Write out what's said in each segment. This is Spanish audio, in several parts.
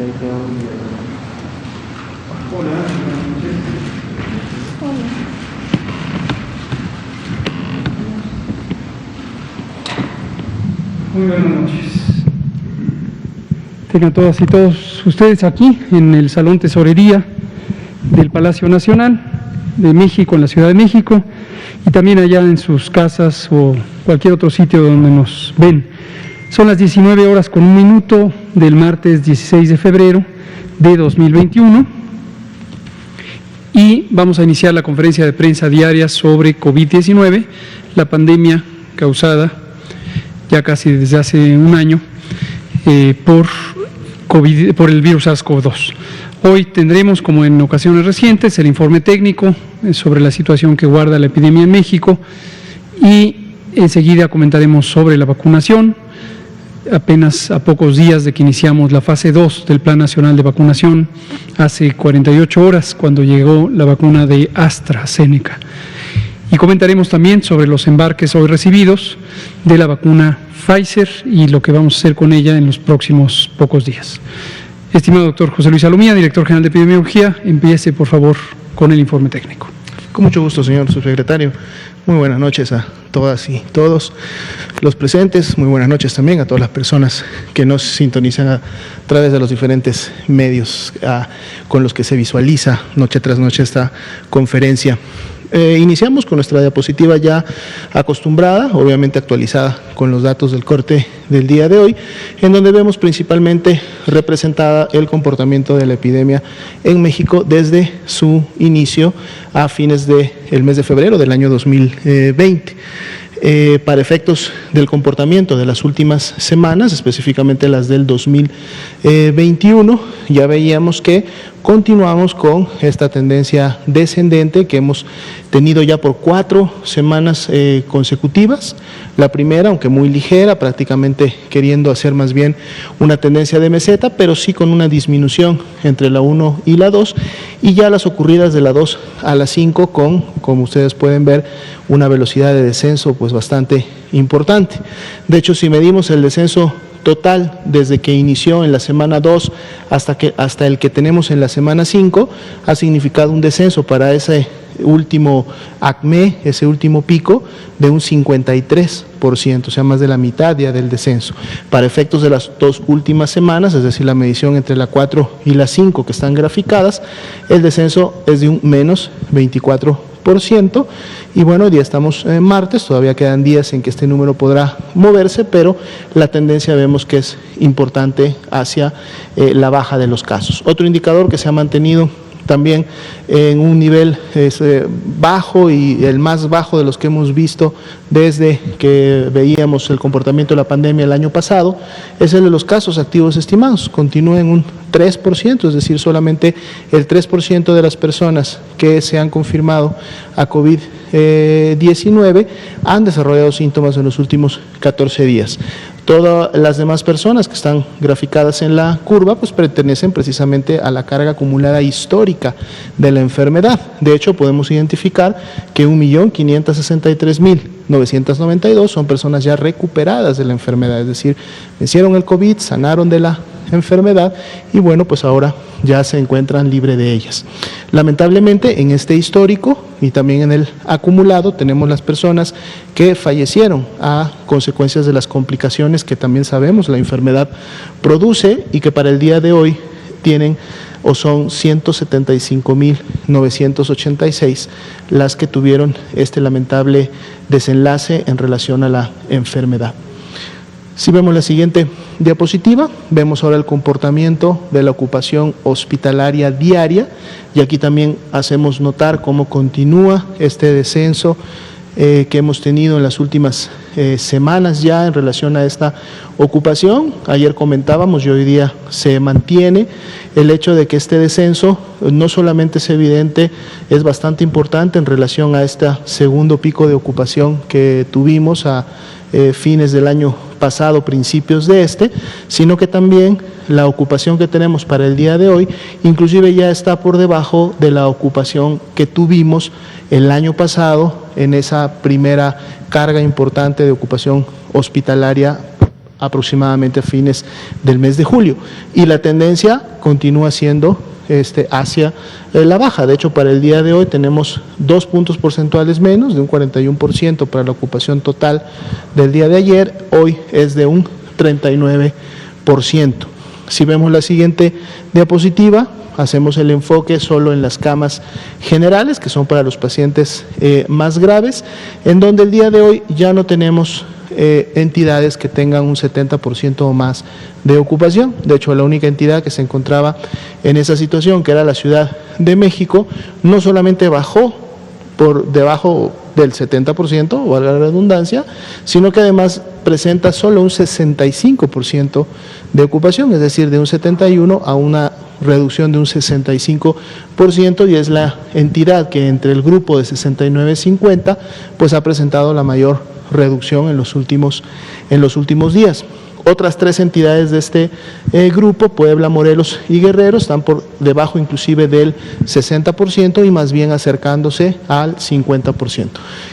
Muy buenas noches. Tengan todas y todos ustedes aquí en el Salón Tesorería del Palacio Nacional de México, en la Ciudad de México, y también allá en sus casas o cualquier otro sitio donde nos ven. Son las 19:01 del martes 16 de febrero de 2021 y vamos a iniciar la conferencia de prensa diaria sobre COVID-19, la pandemia causada ya casi desde hace un año por el virus SARS-CoV-2. Hoy tendremos, como en ocasiones recientes, el informe técnico sobre la situación que guarda la epidemia en México y enseguida comentaremos sobre la vacunación. Apenas a pocos días de que iniciamos la fase 2 del Plan Nacional de Vacunación, hace 48 horas cuando llegó la vacuna de AstraZeneca. Y comentaremos también sobre los embarques hoy recibidos de la vacuna Pfizer y lo que vamos a hacer con ella en los próximos pocos días. Estimado doctor José Luis Salomía, director general de epidemiología, empiece por favor con el informe técnico. Con mucho gusto, señor subsecretario. Muy buenas noches a todas y todos los presentes. Muy buenas noches también a todas las personas que nos sintonizan a través de los diferentes medios con los que se visualiza noche tras noche esta conferencia. Iniciamos con nuestra diapositiva ya acostumbrada, obviamente actualizada con los datos del corte del día de hoy, en donde vemos principalmente representada el comportamiento de la epidemia en México desde su inicio a fines del mes de febrero del año 2020. Para efectos del comportamiento de las últimas semanas, específicamente las del 2021, ya veíamos que continuamos con esta tendencia descendente que hemos tenido ya por 4 semanas consecutivas. La primera, aunque muy ligera, prácticamente queriendo hacer más bien una tendencia de meseta, pero sí con una disminución entre la 1 y la 2, y ya las ocurridas de la 2 a la 5 con, como ustedes pueden ver, una velocidad de descenso pues bastante importante. De hecho, si medimos el descenso total desde que inició en la semana 2 hasta el que tenemos en la semana 5, ha significado un descenso para ese último ACME, ese último pico, de un 53%, o sea, más de la mitad ya del descenso. Para efectos de las 2 últimas semanas, es decir, la medición entre la 4 y la 5 que están graficadas, el descenso es de un menos 24%. Y bueno, hoy día estamos en martes, todavía quedan días en que este número podrá moverse, pero la tendencia vemos que es importante hacia la baja de los casos. Otro indicador que se ha mantenido también en un nivel bajo y el más bajo de los que hemos visto desde que veíamos el comportamiento de la pandemia el año pasado, es el de los casos activos estimados. Continúa en un 3%, es decir, solamente el 3% de las personas que se han confirmado a COVID-19 han desarrollado síntomas en los últimos 14 días. Todas las demás personas que están graficadas en la curva pues pertenecen precisamente a la carga acumulada histórica de la enfermedad. De hecho, podemos identificar que 1.563.992 son personas ya recuperadas de la enfermedad, es decir, vencieron el COVID, sanaron de la enfermedad y bueno, pues ahora ya se encuentran libres de ellas. Lamentablemente, en este histórico y también en el acumulado tenemos las personas que fallecieron a consecuencias de las complicaciones que también sabemos la enfermedad produce y que para el día de hoy tienen o son 175.986 las que tuvieron este lamentable desenlace en relación a la enfermedad. Si vemos la siguiente diapositiva, vemos ahora el comportamiento de la ocupación hospitalaria diaria y aquí también hacemos notar cómo continúa este descenso que hemos tenido en las últimas semanas ya en relación a esta ocupación. Ayer comentábamos y hoy día se mantiene el hecho de que este descenso no solamente es evidente, es bastante importante en relación a este segundo pico de ocupación que tuvimos a fines del año pasado, principios de sino que también la ocupación que tenemos para el día de hoy inclusive ya está por debajo de la ocupación que tuvimos el año pasado en esa primera carga importante de ocupación hospitalaria aproximadamente a fines del mes de julio. Y la tendencia continúa siendo hacia la baja. De hecho, para el día de hoy tenemos 2 puntos porcentuales menos, de un 41% para la ocupación total del día de ayer, hoy es de un 39%. Si vemos la siguiente diapositiva, hacemos el enfoque solo en las camas generales, que son para los pacientes más graves, en donde el día de hoy ya no tenemos entidades que tengan un 70% o más de ocupación. De hecho, la única entidad que se encontraba en esa situación, que era la Ciudad de México, no solamente bajó por debajo del 70%, valga la redundancia, sino que además presenta solo un 65% de ocupación, es decir, de un 71% a una reducción de un 65%, y es la entidad que entre el grupo de 69-50 pues ha presentado la mayor reducción en los últimos días. Otras 3 entidades de este grupo, Puebla, Morelos y Guerrero, están por debajo inclusive del 60% y más bien acercándose al 50%.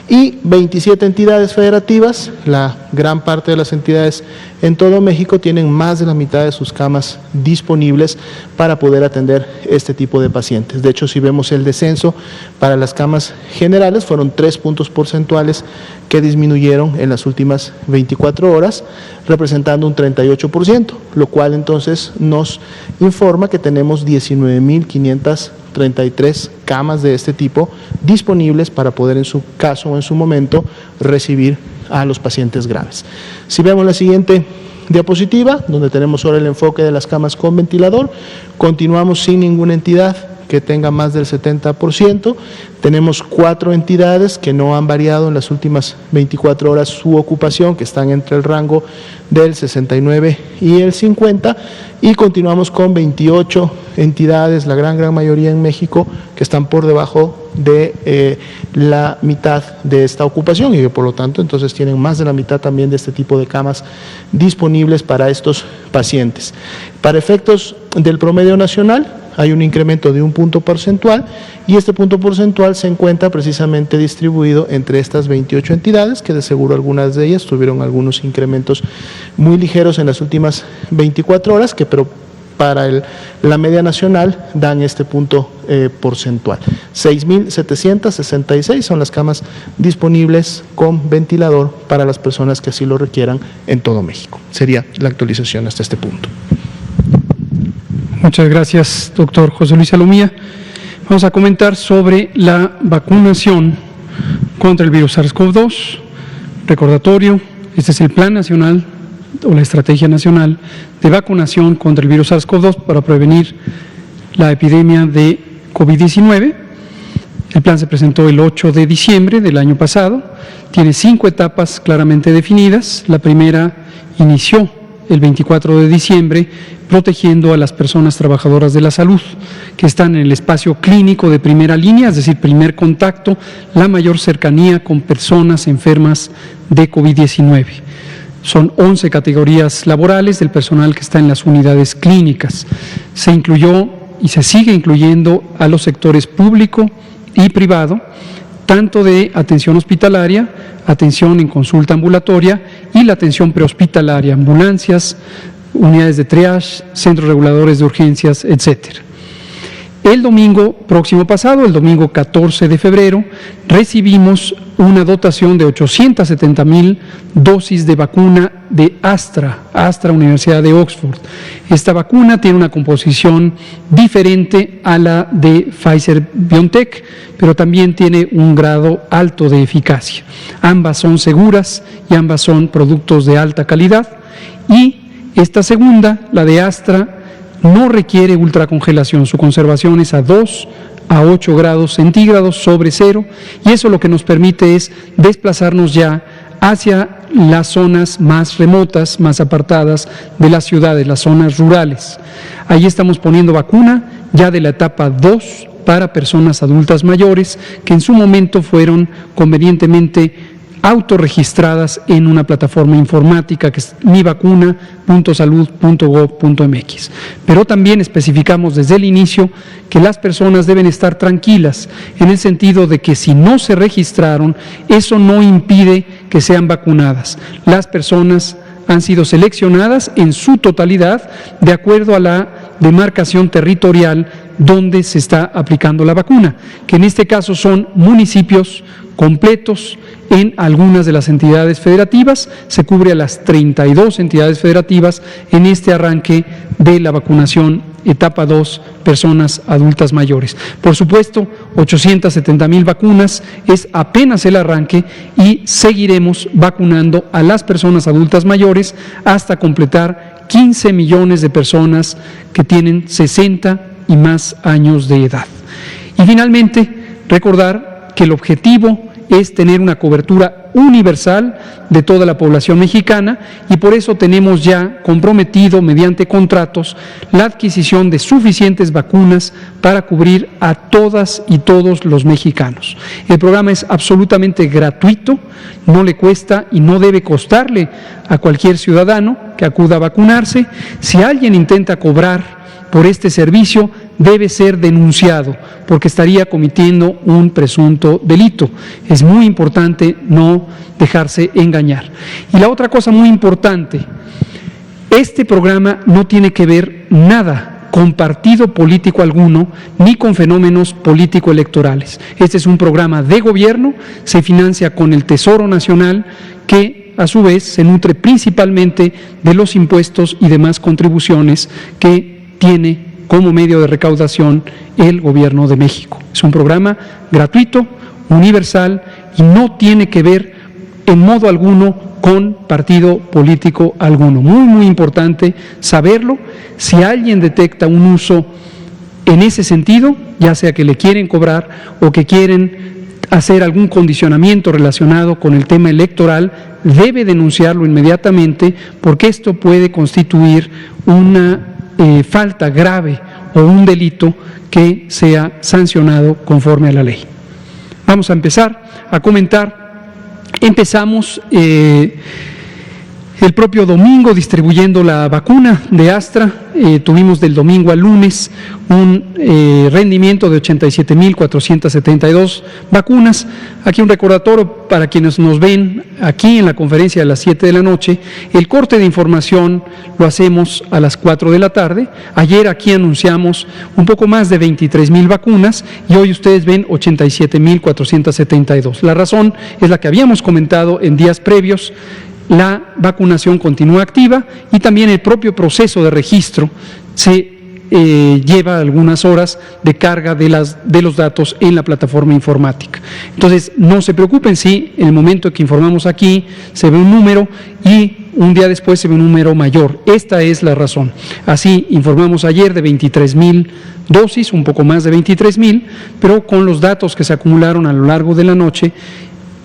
Y 27 entidades federativas, la gran parte de las entidades en todo México tienen más de la mitad de sus camas disponibles para poder atender este tipo de pacientes. De hecho, si vemos el descenso para las camas generales, fueron 3 puntos porcentuales que disminuyeron en las últimas 24 horas, representando un 38%, lo cual entonces nos informa que tenemos 19.533 camas de este tipo disponibles para poder en su caso o en su momento recibir a los pacientes graves. Si vemos la siguiente diapositiva, donde tenemos ahora el enfoque de las camas con ventilador, continuamos sin ninguna entidad que tenga más del 70%. Tenemos 4 entidades que no han variado en las últimas 24 horas su ocupación, que están entre el rango del 69 y el 50, y continuamos con 28 entidades, la gran mayoría en México, que están por debajo de la mitad de esta ocupación y que por lo tanto entonces tienen más de la mitad también de este tipo de camas disponibles para estos pacientes. Para efectos del promedio nacional, hay un incremento de 1 punto porcentual y este punto porcentual se encuentra precisamente distribuido entre estas 28 entidades, que de seguro algunas de ellas tuvieron algunos incrementos muy ligeros en las últimas 24 horas, pero para la media nacional dan este punto porcentual. 6.766 son las camas disponibles con ventilador para las personas que así lo requieran en todo México. Sería la actualización hasta este punto. Muchas gracias, doctor José Luis Salomía. Vamos a comentar sobre la vacunación contra el virus SARS-CoV-2. Recordatorio, este es el Plan Nacional o la Estrategia Nacional de Vacunación contra el virus SARS-CoV-2 para prevenir la epidemia de COVID-19. El plan se presentó el 8 de diciembre del año pasado. Tiene 5 etapas claramente definidas. La primera inició el 24 de diciembre, protegiendo a las personas trabajadoras de la salud que están en el espacio clínico de primera línea, es decir, primer contacto, la mayor cercanía con personas enfermas de COVID-19. Son 11 categorías laborales del personal que está en las unidades clínicas. Se incluyó y se sigue incluyendo a los sectores público y privado, tanto de atención hospitalaria, atención en consulta ambulatoria y la atención prehospitalaria, ambulancias, unidades de triage, centros reguladores de urgencias, etcétera. El domingo próximo pasado, el domingo 14 de febrero, recibimos una dotación de 870,000 dosis de vacuna de Astra Universidad de Oxford. Esta vacuna tiene una composición diferente a la de Pfizer-BioNTech, pero también tiene un grado alto de eficacia. Ambas son seguras y ambas son productos de alta calidad, y esta segunda, la de Astra, no requiere ultracongelación. Su conservación es a 2 a 8 grados centígrados sobre cero, y eso lo que nos permite es desplazarnos ya hacia las zonas más remotas, más apartadas de las ciudades, las zonas rurales. Ahí estamos poniendo vacuna ya de la etapa 2 para personas adultas mayores que en su momento fueron convenientemente autorregistradas en una plataforma informática que es mivacuna.salud.gov.mx. Pero también especificamos desde el inicio que las personas deben estar tranquilas, en el sentido de que si no se registraron, eso no impide que sean vacunadas. Las personas han sido seleccionadas en su totalidad de acuerdo a la demarcación territorial donde se está aplicando la vacuna, que en este caso son municipios completos en algunas de las entidades federativas. Se cubre a las 32 entidades federativas en este arranque de la vacunación etapa 2, personas adultas mayores. Por supuesto, 870,000 vacunas es apenas el arranque y seguiremos vacunando a las personas adultas mayores hasta completar 15 millones de personas que tienen 60 y más años de edad. Y finalmente, recordar que el objetivo es tener una cobertura universal de toda la población mexicana y por eso tenemos ya comprometido mediante contratos la adquisición de suficientes vacunas para cubrir a todas y todos los mexicanos. El programa es absolutamente gratuito, no le cuesta y no debe costarle a cualquier ciudadano que acuda a vacunarse. Si alguien intenta cobrar por este servicio, debe ser denunciado porque estaría cometiendo un presunto delito. Es muy importante no dejarse engañar. Y la otra cosa muy importante, este programa no tiene que ver nada con partido político alguno ni con fenómenos político-electorales. Este es un programa de gobierno, se financia con el Tesoro Nacional, que a su vez se nutre principalmente de los impuestos y demás contribuciones que tiene como medio de recaudación el Gobierno de México. Es un programa gratuito, universal y no tiene que ver en modo alguno con partido político alguno. Muy importante saberlo. Si alguien detecta un uso en ese sentido, ya sea que le quieren cobrar o que quieren hacer algún condicionamiento relacionado con el tema electoral, debe denunciarlo inmediatamente porque esto puede constituir una falta grave o un delito que sea sancionado conforme a la ley. Vamos a empezar a comentar. Empezamos el propio domingo distribuyendo la vacuna de Astra. Tuvimos del domingo al lunes un rendimiento de 87,472 vacunas. Aquí un recordatorio para quienes nos ven aquí en la conferencia de las 7 de la noche. El corte de información lo hacemos a las 4 de la tarde. Ayer aquí anunciamos un poco más de 23,000 vacunas y hoy ustedes ven 87,472. La razón es la que habíamos comentado en días previos. La vacunación continúa activa y también el propio proceso de registro se lleva algunas horas de carga de los datos en la plataforma informática. Entonces, no se preocupen si en el momento que informamos aquí se ve un número y un día después se ve un número mayor. Esta es la razón. Así informamos ayer de 23,000 dosis, un poco más de 23,000, pero con los datos que se acumularon a lo largo de la noche,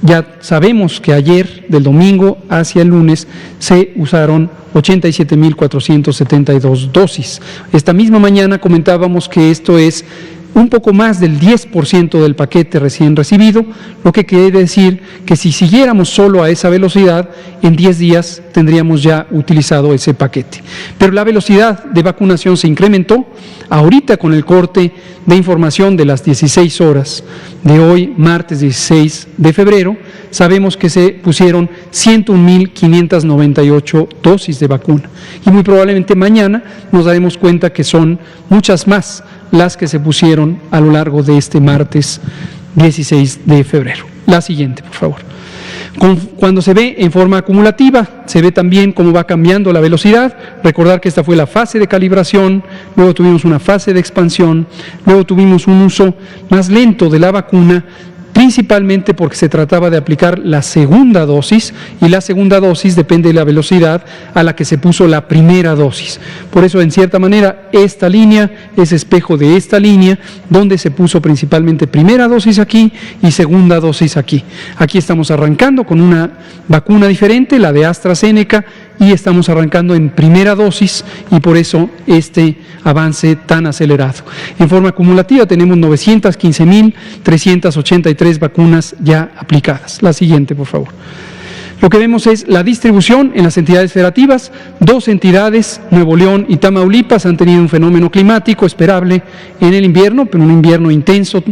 ya sabemos que ayer, del domingo hacia el lunes, se usaron 87,472 dosis. Esta misma mañana comentábamos que esto es un poco más del 10% del paquete recién recibido, lo que quiere decir que si siguiéramos solo a esa velocidad, en 10 días tendríamos ya utilizado ese paquete. Pero la velocidad de vacunación se incrementó. Ahorita con el corte de información de las 16 horas de hoy, martes 16 de febrero, sabemos que se pusieron 101,598 dosis de vacuna. Y muy probablemente mañana nos daremos cuenta que son muchas más las que se pusieron a lo largo de este martes 16 de febrero. La siguiente, por favor. Cuando se ve en forma acumulativa, se ve también cómo va cambiando la velocidad. Recordar que esta fue la fase de calibración, luego tuvimos una fase de expansión, luego tuvimos un uso más lento de la vacuna, principalmente porque se trataba de aplicar la segunda dosis y la segunda dosis depende de la velocidad a la que se puso la primera dosis. Por eso, en cierta manera, esta línea es espejo de esta línea donde se puso principalmente primera dosis aquí y segunda dosis aquí. Aquí estamos arrancando con una vacuna diferente, la de AstraZeneca, y estamos arrancando en primera dosis y por eso este avance tan acelerado. En forma acumulativa tenemos 915,383 vacunas ya aplicadas. La siguiente, por favor. Lo que vemos es la distribución en las entidades federativas. 2 entidades, Nuevo León y Tamaulipas, han tenido un fenómeno climático esperable en el invierno, pero un invierno intenso,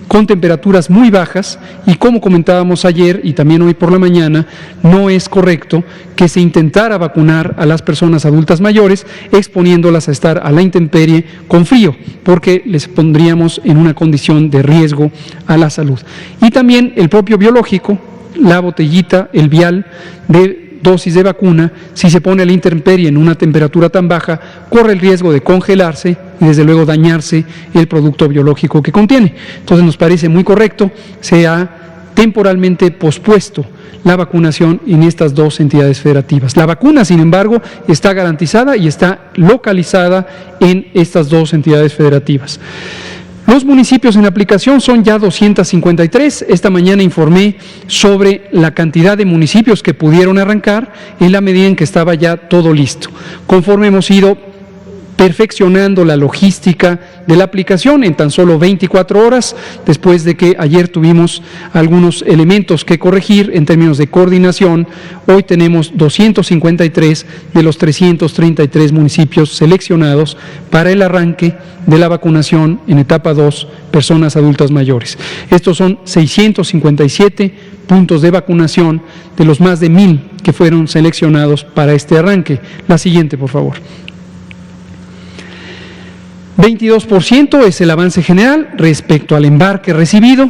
con temperaturas muy bajas, y como comentábamos ayer y también hoy por la mañana, no es correcto que se intentara vacunar a las personas adultas mayores exponiéndolas a estar a la intemperie con frío, porque les pondríamos en una condición de riesgo a la salud. Y también el propio biológico, la botellita, el vial de dosis de vacuna, si se pone a la intemperie en una temperatura tan baja, corre el riesgo de congelarse y desde luego dañarse el producto biológico que contiene. Entonces nos parece muy correcto, se ha temporalmente pospuesto la vacunación en estas 2 entidades federativas. La vacuna, sin embargo, está garantizada y está localizada en estas 2 entidades federativas. Los municipios en aplicación son ya 253. Esta mañana informé sobre la cantidad de municipios que pudieron arrancar en la medida en que estaba ya todo listo. Conforme hemos ido perfeccionando la logística de la aplicación en tan solo 24 horas, después de que ayer tuvimos algunos elementos que corregir en términos de coordinación, hoy tenemos 253 de los 333 municipios seleccionados para el arranque de la vacunación en etapa 2, personas adultas mayores. Estos son 657 puntos de vacunación de los más de 1,000 que fueron seleccionados para este arranque. La siguiente, por favor. 22% es el avance general respecto al embarque recibido.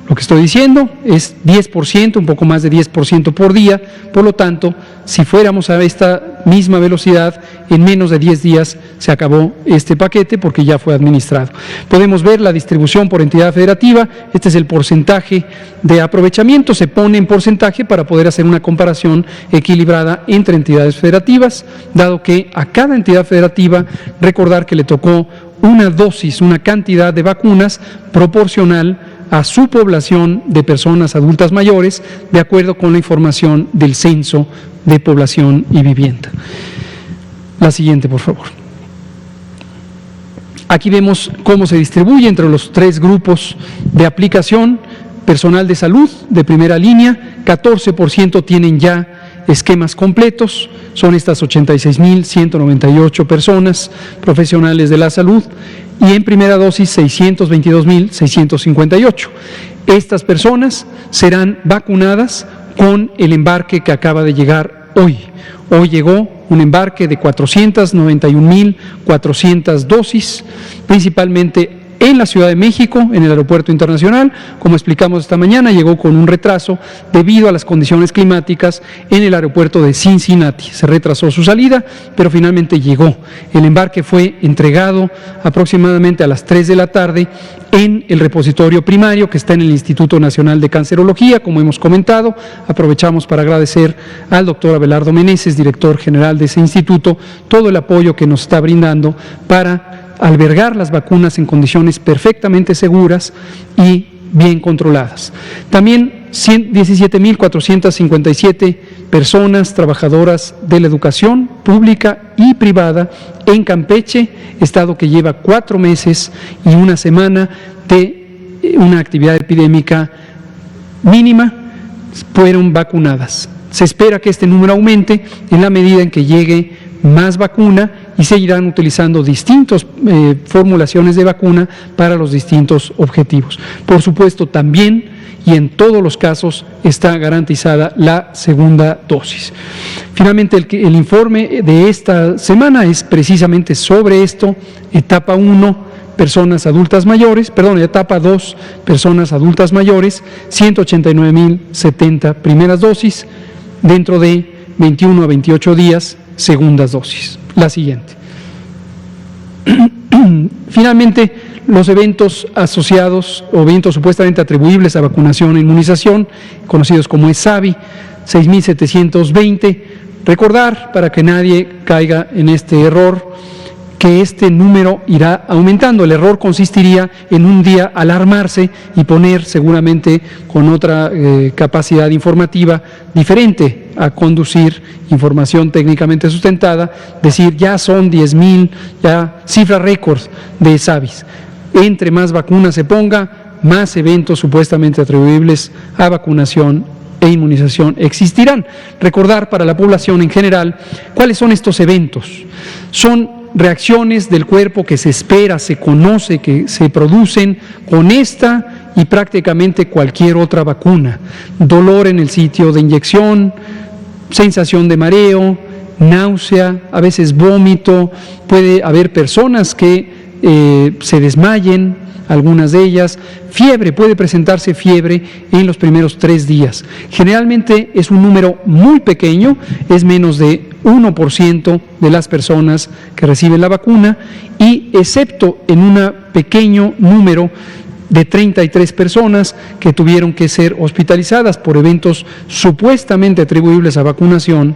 Lo que estoy diciendo es 10%, un poco más de 10% por día. Por lo tanto, si fuéramos a esta misma velocidad, en menos de 10 días se acabó este paquete porque ya fue administrado. Podemos ver la distribución por entidad federativa. Este es el porcentaje de aprovechamiento. Se pone en porcentaje para poder hacer una comparación equilibrada entre entidades federativas, dado que a cada entidad federativa, recordar que le tocó una dosis, una cantidad de vacunas proporcional a su población de personas adultas mayores, de acuerdo con la información del Censo de Población y Vivienda. La siguiente, por favor. Aquí vemos cómo se distribuye entre los 3 grupos de aplicación. Personal de salud de primera línea, 14% tienen ya esquemas completos, son estas 86,198 personas profesionales de la salud, y en primera dosis 622,658. Estas personas serán vacunadas con el embarque que acaba de llegar hoy. Hoy llegó un embarque de 491,400 dosis, principalmente en la Ciudad de México, en el Aeropuerto Internacional. Como explicamos esta mañana, llegó con un retraso debido a las condiciones climáticas en el aeropuerto de Cincinnati. Se retrasó su salida, pero finalmente llegó. El embarque fue entregado aproximadamente a las 3 de la tarde en el repositorio primario que está en el Instituto Nacional de Cancerología, como hemos comentado. Aprovechamos para agradecer al doctor Abelardo Meneses, director general de ese instituto, todo el apoyo que nos está brindando para albergar las vacunas en condiciones perfectamente seguras y bien controladas. También 17,457 personas trabajadoras de la educación pública y privada en Campeche, estado que lleva 4 meses y una semana de una actividad epidémica mínima, fueron vacunadas. Se espera que este número aumente en la medida en que llegue más vacuna y se irán utilizando distintas formulaciones de vacuna para los distintos objetivos. Por supuesto, también y en todos los casos está garantizada la segunda dosis. Finalmente, el informe de esta semana es precisamente sobre esto. Etapa 1, personas adultas mayores, etapa 2, personas adultas mayores, 189,070 primeras dosis, dentro de 21 a 28 días, segundas dosis. La siguiente. Finalmente, los eventos asociados o eventos supuestamente atribuibles a vacunación e inmunización, conocidos como ESAVI, 6,720. Recordar, para que nadie caiga en este error, que este número irá aumentando. El error consistiría en un día alarmarse y poner seguramente con otra capacidad informativa diferente a conducir información técnicamente sustentada, decir ya son 10,000, ya cifra récord de ESAVIs. Entre más vacunas se ponga, más eventos supuestamente atribuibles a vacunación e inmunización existirán. Recordar para la población en general cuáles son estos eventos. Son reacciones del cuerpo que se espera, se conoce, que se producen con esta y prácticamente cualquier otra vacuna. Dolor en el sitio de inyección, sensación de mareo, náusea, a veces vómito, puede haber personas que se desmayen, algunas de ellas, fiebre, puede presentarse fiebre en los primeros 3 días. Generalmente es un número muy pequeño, es menos de 1% de las personas que reciben la vacuna y excepto en un pequeño número de 33 personas que tuvieron que ser hospitalizadas por eventos supuestamente atribuibles a vacunación,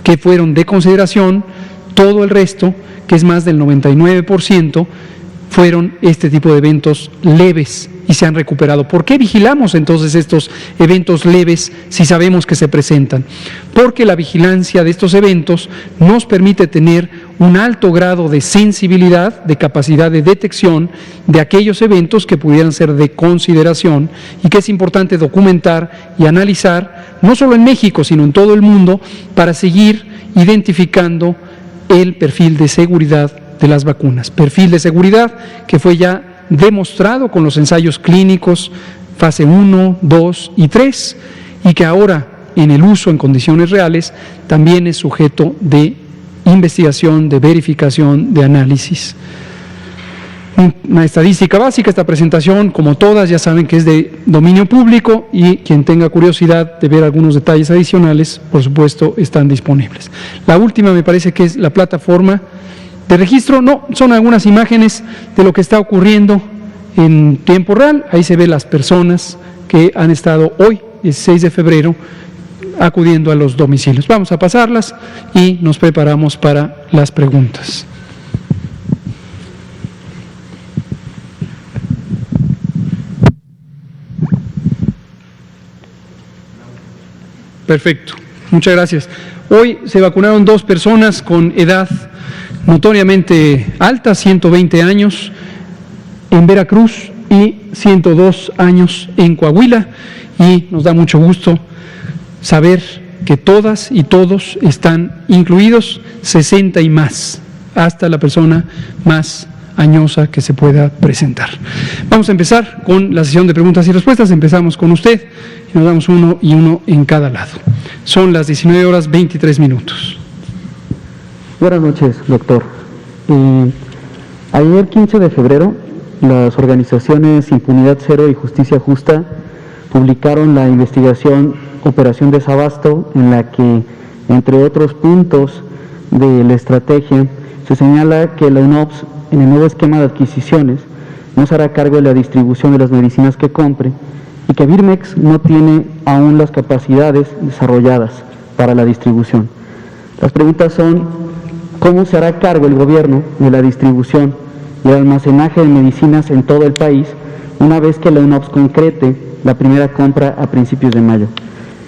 que fueron de consideración, todo el resto, que es más del 99%, fueron este tipo de eventos leves y se han recuperado. ¿Por qué vigilamos entonces estos eventos leves si sabemos que se presentan? Porque la vigilancia de estos eventos nos permite tener un alto grado de sensibilidad, de capacidad de detección de aquellos eventos que pudieran ser de consideración y que es importante documentar y analizar, no solo en México, sino en todo el mundo, para seguir identificando el perfil de seguridad de las vacunas. Perfil de seguridad que fue ya demostrado con los ensayos clínicos fase 1, 2 y 3 y que ahora en el uso en condiciones reales también es sujeto de investigación, de verificación, de análisis. Una estadística básica, esta presentación, como todas, ya saben que es de dominio público y quien tenga curiosidad de ver algunos detalles adicionales, por supuesto, están disponibles. La última me parece que es la plataforma de registro, no, son algunas imágenes de lo que está ocurriendo en tiempo real. Ahí se ven las personas que han estado hoy, 16 de febrero, acudiendo a los domicilios. Vamos a pasarlas y nos preparamos para las preguntas. Perfecto, muchas gracias. Hoy se vacunaron 2 personas con edad notoriamente alta, 120 años en Veracruz y 102 años en Coahuila, y nos da mucho gusto saber que todas y todos están incluidos, 60 y más, hasta la persona más añosa que se pueda presentar. Vamos a empezar con la sesión de preguntas y respuestas. Empezamos con usted y nos damos 1 y 1 en cada lado. Son las 19:23. Buenas noches, doctor. Ayer, 15 de febrero, las organizaciones Impunidad Cero y Justicia Justa publicaron la investigación Operación Desabasto, en la que, entre otros puntos de la estrategia, se señala que la UNOPS, en el nuevo esquema de adquisiciones, no se hará cargo de la distribución de las medicinas que compre y que Birmex no tiene aún las capacidades desarrolladas para la distribución. Las preguntas son: ¿cómo se hará cargo el gobierno de la distribución y el almacenaje de medicinas en todo el país una vez que la UNOPS concrete la primera compra a principios de mayo?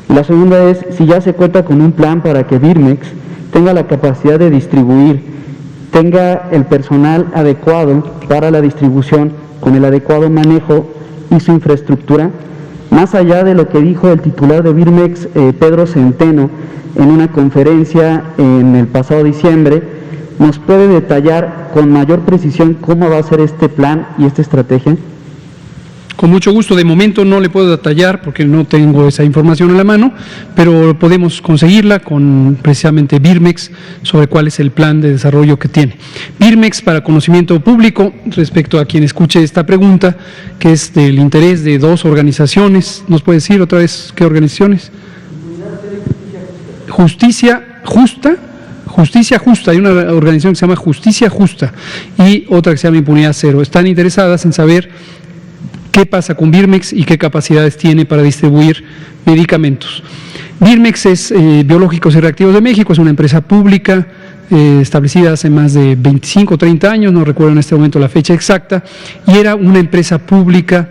Y la segunda es si ya se cuenta con un plan para que Birmex tenga la capacidad de distribuir, tenga el personal adecuado para la distribución, con el adecuado manejo y su infraestructura, más allá de lo que dijo el titular de Birmex, Pedro Centeno, en una conferencia en el pasado diciembre. ¿Nos puede detallar con mayor precisión cómo va a ser este plan y esta estrategia? Con mucho gusto. De momento no le puedo detallar porque no tengo esa información en la mano, pero podemos conseguirla con precisamente Birmex sobre cuál es el plan de desarrollo que tiene. Birmex, para conocimiento público, respecto a quien escuche esta pregunta, que es del interés de 2 organizaciones. ¿Nos puede decir otra vez qué organizaciones? Justicia Justa, hay una organización que se llama Justicia Justa y otra que se llama Impunidad Cero. Están interesadas en saber qué pasa con Birmex y qué capacidades tiene para distribuir medicamentos. Birmex es Biológicos y Reactivos de México, es una empresa pública establecida hace más de 25 o 30 años, no recuerdo en este momento la fecha exacta, y era una empresa pública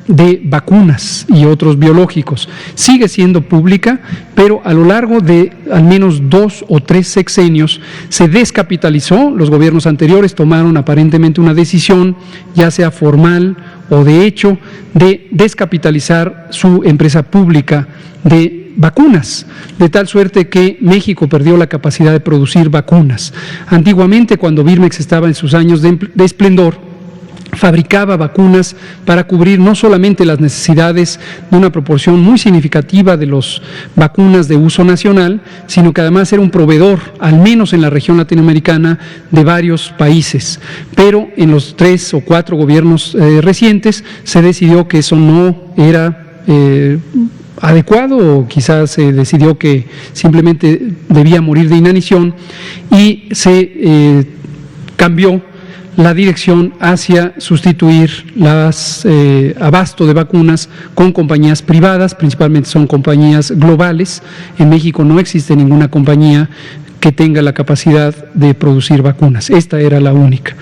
de vacunas y otros biológicos. Sigue siendo pública, pero a lo largo de al menos 2 o 3 sexenios se descapitalizó. Los gobiernos anteriores tomaron aparentemente una decisión, ya sea formal o de hecho, de descapitalizar su empresa pública de vacunas, de tal suerte que México perdió la capacidad de producir vacunas. Antiguamente, cuando Birmex estaba en sus años de esplendor, fabricaba vacunas para cubrir no solamente las necesidades de una proporción muy significativa de las vacunas de uso nacional, sino que además era un proveedor, al menos en la región latinoamericana, de varios países. Pero en los 3 o 4 gobiernos recientes se decidió que eso no era adecuado, o quizás se decidió que simplemente debía morir de inanición y se cambió la dirección hacia sustituir las abasto de vacunas con compañías privadas, principalmente son compañías globales. En México no existe ninguna compañía que tenga la capacidad de producir vacunas. Esta era la única.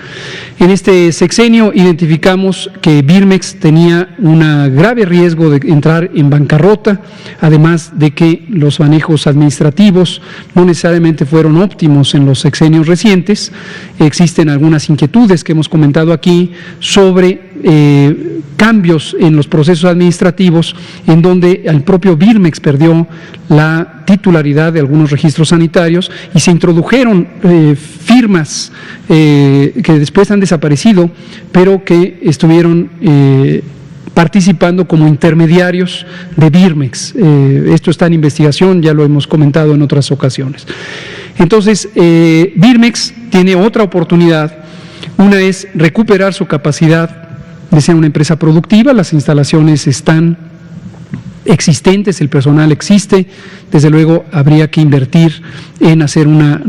En este sexenio identificamos que Birmex tenía un grave riesgo de entrar en bancarrota, además de que los manejos administrativos no necesariamente fueron óptimos en los sexenios recientes. Existen algunas inquietudes que hemos comentado aquí sobre cambios en los procesos administrativos, en donde el propio Birmex perdió la titularidad de algunos registros sanitarios y se introdujeron firmas que después han desaparecido, pero que estuvieron participando como intermediarios de Birmex. Esto está en investigación, ya lo hemos comentado en otras ocasiones. Entonces, Birmex tiene otra oportunidad. Una es recuperar su capacidad de ser una empresa productiva. Las instalaciones están existentes, el personal existe. Desde luego habría que invertir en hacer una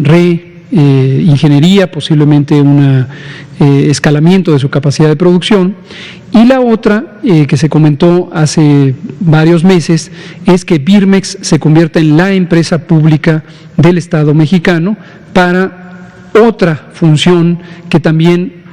ingeniería, posiblemente un escalamiento de su capacidad de producción. Y la otra, que se comentó hace varios meses, es que Birmex se convierta en la empresa pública del Estado mexicano para otra función que también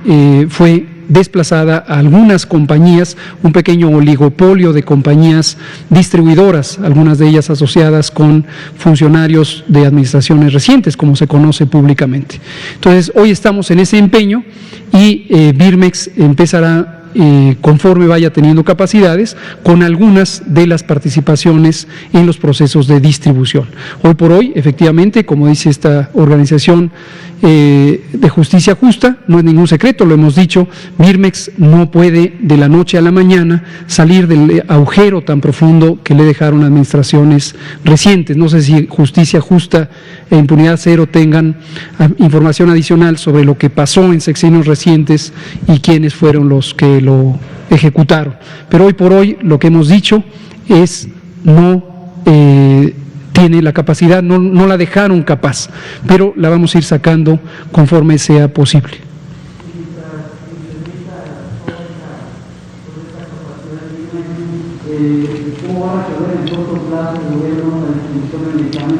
fue desplazada a algunas compañías, un pequeño oligopolio de compañías distribuidoras, algunas de ellas asociadas con funcionarios de administraciones recientes, como se conoce públicamente. Entonces, hoy estamos en ese empeño y Birmex empezará, conforme vaya teniendo capacidades, con algunas de las participaciones en los procesos de distribución. Hoy por hoy, efectivamente, como dice esta organización de Justicia Justa, no es ningún secreto, lo hemos dicho, Birmex no puede de la noche a la mañana salir del agujero tan profundo que le dejaron administraciones recientes. No sé si Justicia Justa e Impunidad Cero tengan información adicional sobre lo que pasó en sexenios recientes y quiénes fueron los que lo ejecutaron. Pero hoy por hoy lo que hemos dicho es no tiene la capacidad, no la dejaron capaz, pero la vamos a ir sacando conforme sea posible.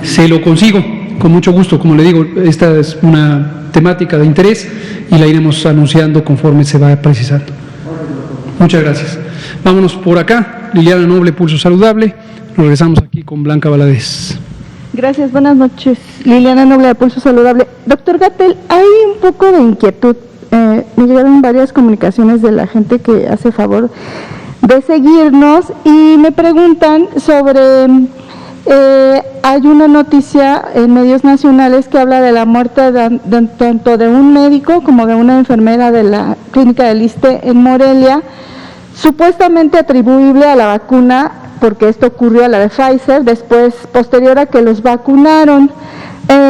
Se lo consigo, con mucho gusto. Como le digo, esta es una temática de interés y la iremos anunciando conforme se va precisando. Muchas gracias. Vámonos por acá. Liliana Noble, Pulso Saludable. Regresamos aquí con Blanca Valadez. Gracias, buenas noches. Liliana Noble, de Pulso Saludable. Doctor Gatell, hay un poco de inquietud. Me llegaron varias comunicaciones de la gente que hace favor de seguirnos y me preguntan sobre... hay una noticia en medios nacionales que habla de la muerte tanto de un médico como de una enfermera de la clínica del ISSSTE en Morelia, supuestamente atribuible a la vacuna, porque esto ocurrió a la de Pfizer, después, posterior a que los vacunaron.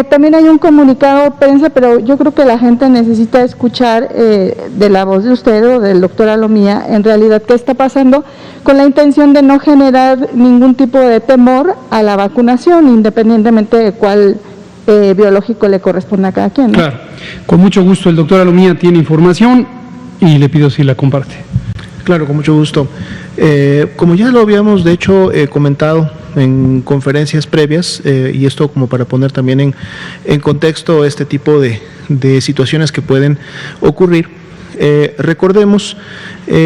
También hay un comunicado de prensa, pero yo creo que la gente necesita escuchar de la voz de usted o del doctor Alomía, en realidad, qué está pasando, con la intención de no generar ningún tipo de temor a la vacunación, independientemente de cuál biológico le corresponda a cada quien, ¿no? Claro, con mucho gusto. El doctor Alomía tiene información y le pido si la comparte. Claro, con mucho gusto. Como ya lo habíamos, de hecho, comentado en conferencias previas, y esto como para poner también en contexto este tipo de situaciones que pueden ocurrir, Recordemos,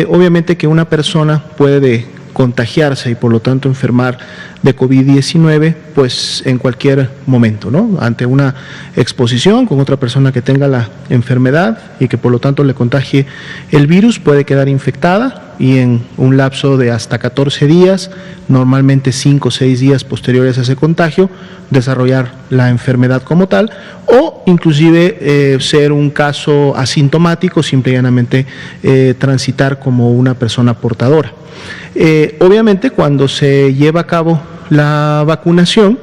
obviamente, que una persona puede contagiarse y por lo tanto enfermar de COVID-19 pues en cualquier momento, ¿no? Ante una exposición con otra persona que tenga la enfermedad y que por lo tanto le contagie el virus, puede quedar infectada y en un lapso de hasta 14 días, normalmente 5 o 6 días posteriores a ese contagio, desarrollar la enfermedad como tal, o inclusive ser un caso asintomático, simple y llanamente transitar como una persona portadora. Obviamente, cuando se lleva a cabo la vacunación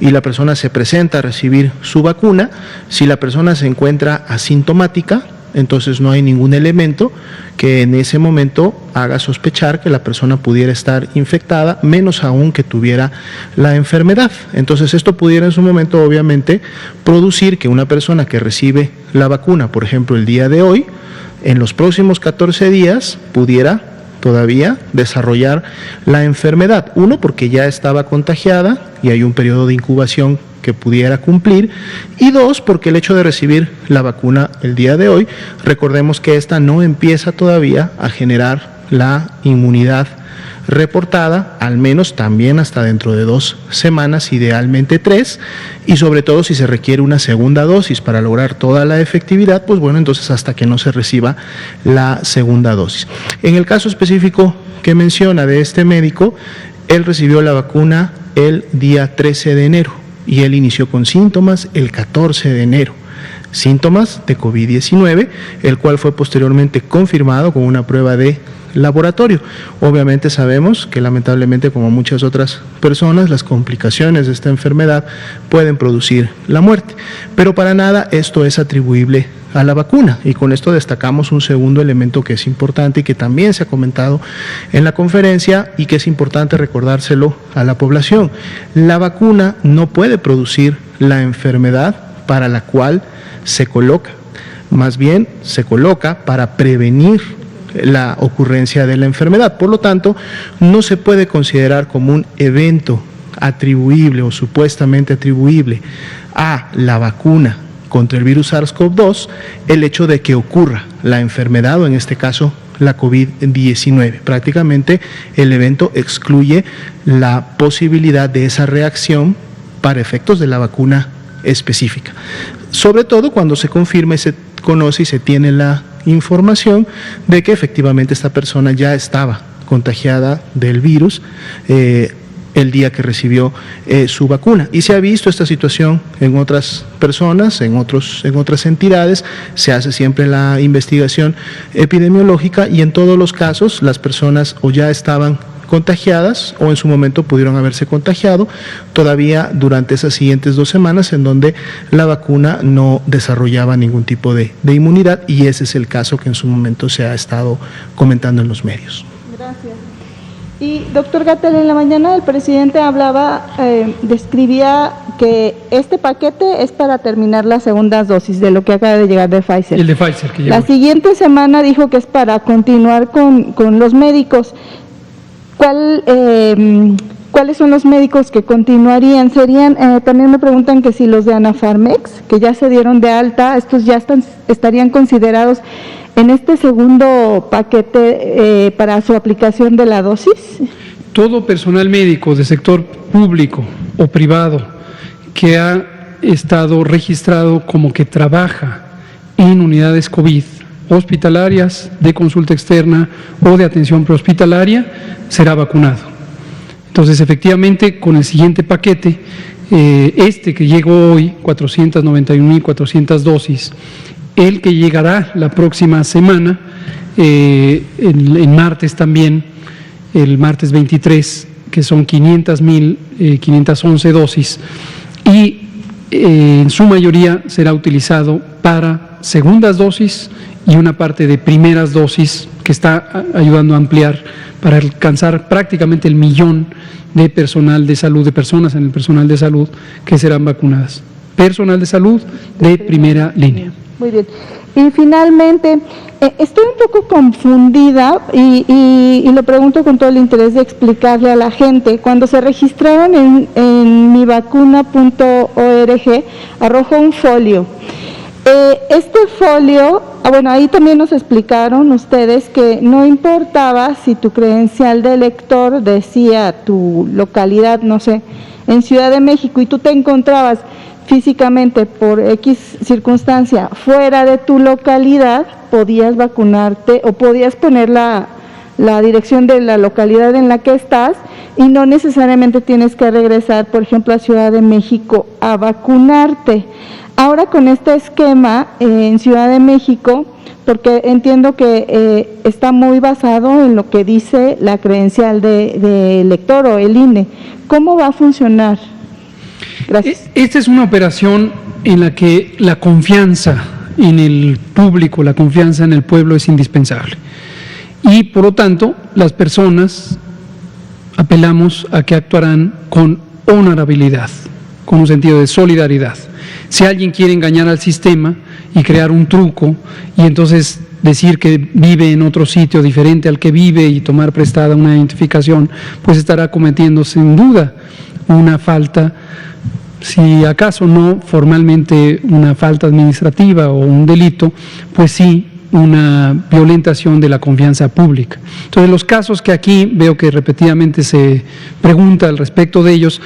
y la persona se presenta a recibir su vacuna, si la persona se encuentra asintomática, entonces no hay ningún elemento que en ese momento haga sospechar que la persona pudiera estar infectada, menos aún que tuviera la enfermedad. Entonces esto pudiera en su momento obviamente producir que una persona que recibe la vacuna, por ejemplo el día de hoy, en los próximos 14 días pudiera todavía desarrollar la enfermedad. Uno, porque ya estaba contagiada y hay un periodo de incubación que pudiera cumplir, y dos, porque el hecho de recibir la vacuna el día de hoy, recordemos que esta no empieza todavía a generar la inmunidad reportada, al menos también hasta dentro de 2 semanas, idealmente 3, y sobre todo si se requiere una segunda dosis para lograr toda la efectividad, pues bueno, entonces hasta que no se reciba la segunda dosis. En el caso específico que menciona de este médico, él recibió la vacuna el día 13 de enero y él inició con síntomas el 14 de enero. Síntomas de COVID-19, el cual fue posteriormente confirmado con una prueba de laboratorio. Obviamente sabemos que lamentablemente, como muchas otras personas, las complicaciones de esta enfermedad pueden producir la muerte, pero para nada esto es atribuible a la vacuna, y con esto destacamos un segundo elemento que es importante y que también se ha comentado en la conferencia y que es importante recordárselo a la población. La vacuna no puede producir la enfermedad para la cual se coloca, más bien se coloca para prevenir la ocurrencia de la enfermedad. Por lo tanto, no se puede considerar como un evento atribuible o supuestamente atribuible a la vacuna contra el virus SARS-CoV-2 el hecho de que ocurra la enfermedad, o en este caso la COVID-19. Prácticamente el evento excluye la posibilidad de esa reacción para efectos de la vacuna específica, sobre todo cuando se confirma y se conoce y se tiene la información de que efectivamente esta persona ya estaba contagiada del virus el día que recibió su vacuna. Y se ha visto esta situación en otras personas, en otras entidades. Se hace siempre la investigación epidemiológica y en todos los casos las personas o ya estaban contagiadas o en su momento pudieron haberse contagiado todavía durante esas siguientes 2 semanas en donde la vacuna no desarrollaba ningún tipo de inmunidad, y ese es el caso que en su momento se ha estado comentando en los medios. Gracias. Y doctor Gatell, en la mañana el presidente hablaba, describía que este paquete es para terminar las segundas dosis de lo que acaba de llegar de Pfizer. El de Pfizer que llegó. La siguiente semana dijo que es para continuar con los médicos. ¿Cuáles son los médicos que continuarían? Serían, también me preguntan que si los de Anafarmex, que ya se dieron de alta, estos ya estarían considerados en este segundo paquete para su aplicación de la dosis. Todo personal médico de sector público o privado que ha estado registrado como que trabaja en unidades COVID hospitalarias, de consulta externa o de atención prehospitalaria, será vacunado. Entonces, efectivamente, con el siguiente paquete, que llegó hoy, 491.400 dosis, el que llegará la próxima semana, en martes también, el martes 23, que son 500.511 dosis, y en su mayoría será utilizado para segundas dosis y una parte de primeras dosis que está ayudando a ampliar para alcanzar prácticamente el 1.000.000 de personal de salud, de personas en el personal de salud que serán vacunadas. Personal de salud de primera línea. Muy bien. Y finalmente, estoy un poco confundida y lo pregunto con todo el interés de explicarle a la gente. Cuando se registraron en mivacuna.org, arrojó un folio. Este folio bueno, ahí también nos explicaron ustedes que no importaba si tu credencial de elector decía tu localidad, no sé, en Ciudad de México, y tú te encontrabas físicamente por X circunstancia fuera de tu localidad, podías vacunarte o podías poner la dirección de la localidad en la que estás y no necesariamente tienes que regresar, por ejemplo, a Ciudad de México a vacunarte. Ahora con este esquema en Ciudad de México, porque entiendo que está muy basado en lo que dice la credencial de elector o el INE, ¿cómo va a funcionar? Gracias. Esta es una operación en la que la confianza en el público, la confianza en el pueblo es indispensable. Y por lo tanto, las personas apelamos a que actuarán con honorabilidad, con un sentido de solidaridad. Si alguien quiere engañar al sistema y crear un truco y entonces decir que vive en otro sitio diferente al que vive y tomar prestada una identificación, pues estará cometiendo sin duda una falta, si acaso no formalmente una falta administrativa o un delito, pues sí una violentación de la confianza pública. Entonces, los casos que aquí veo que repetidamente se pregunta al respecto de ellos,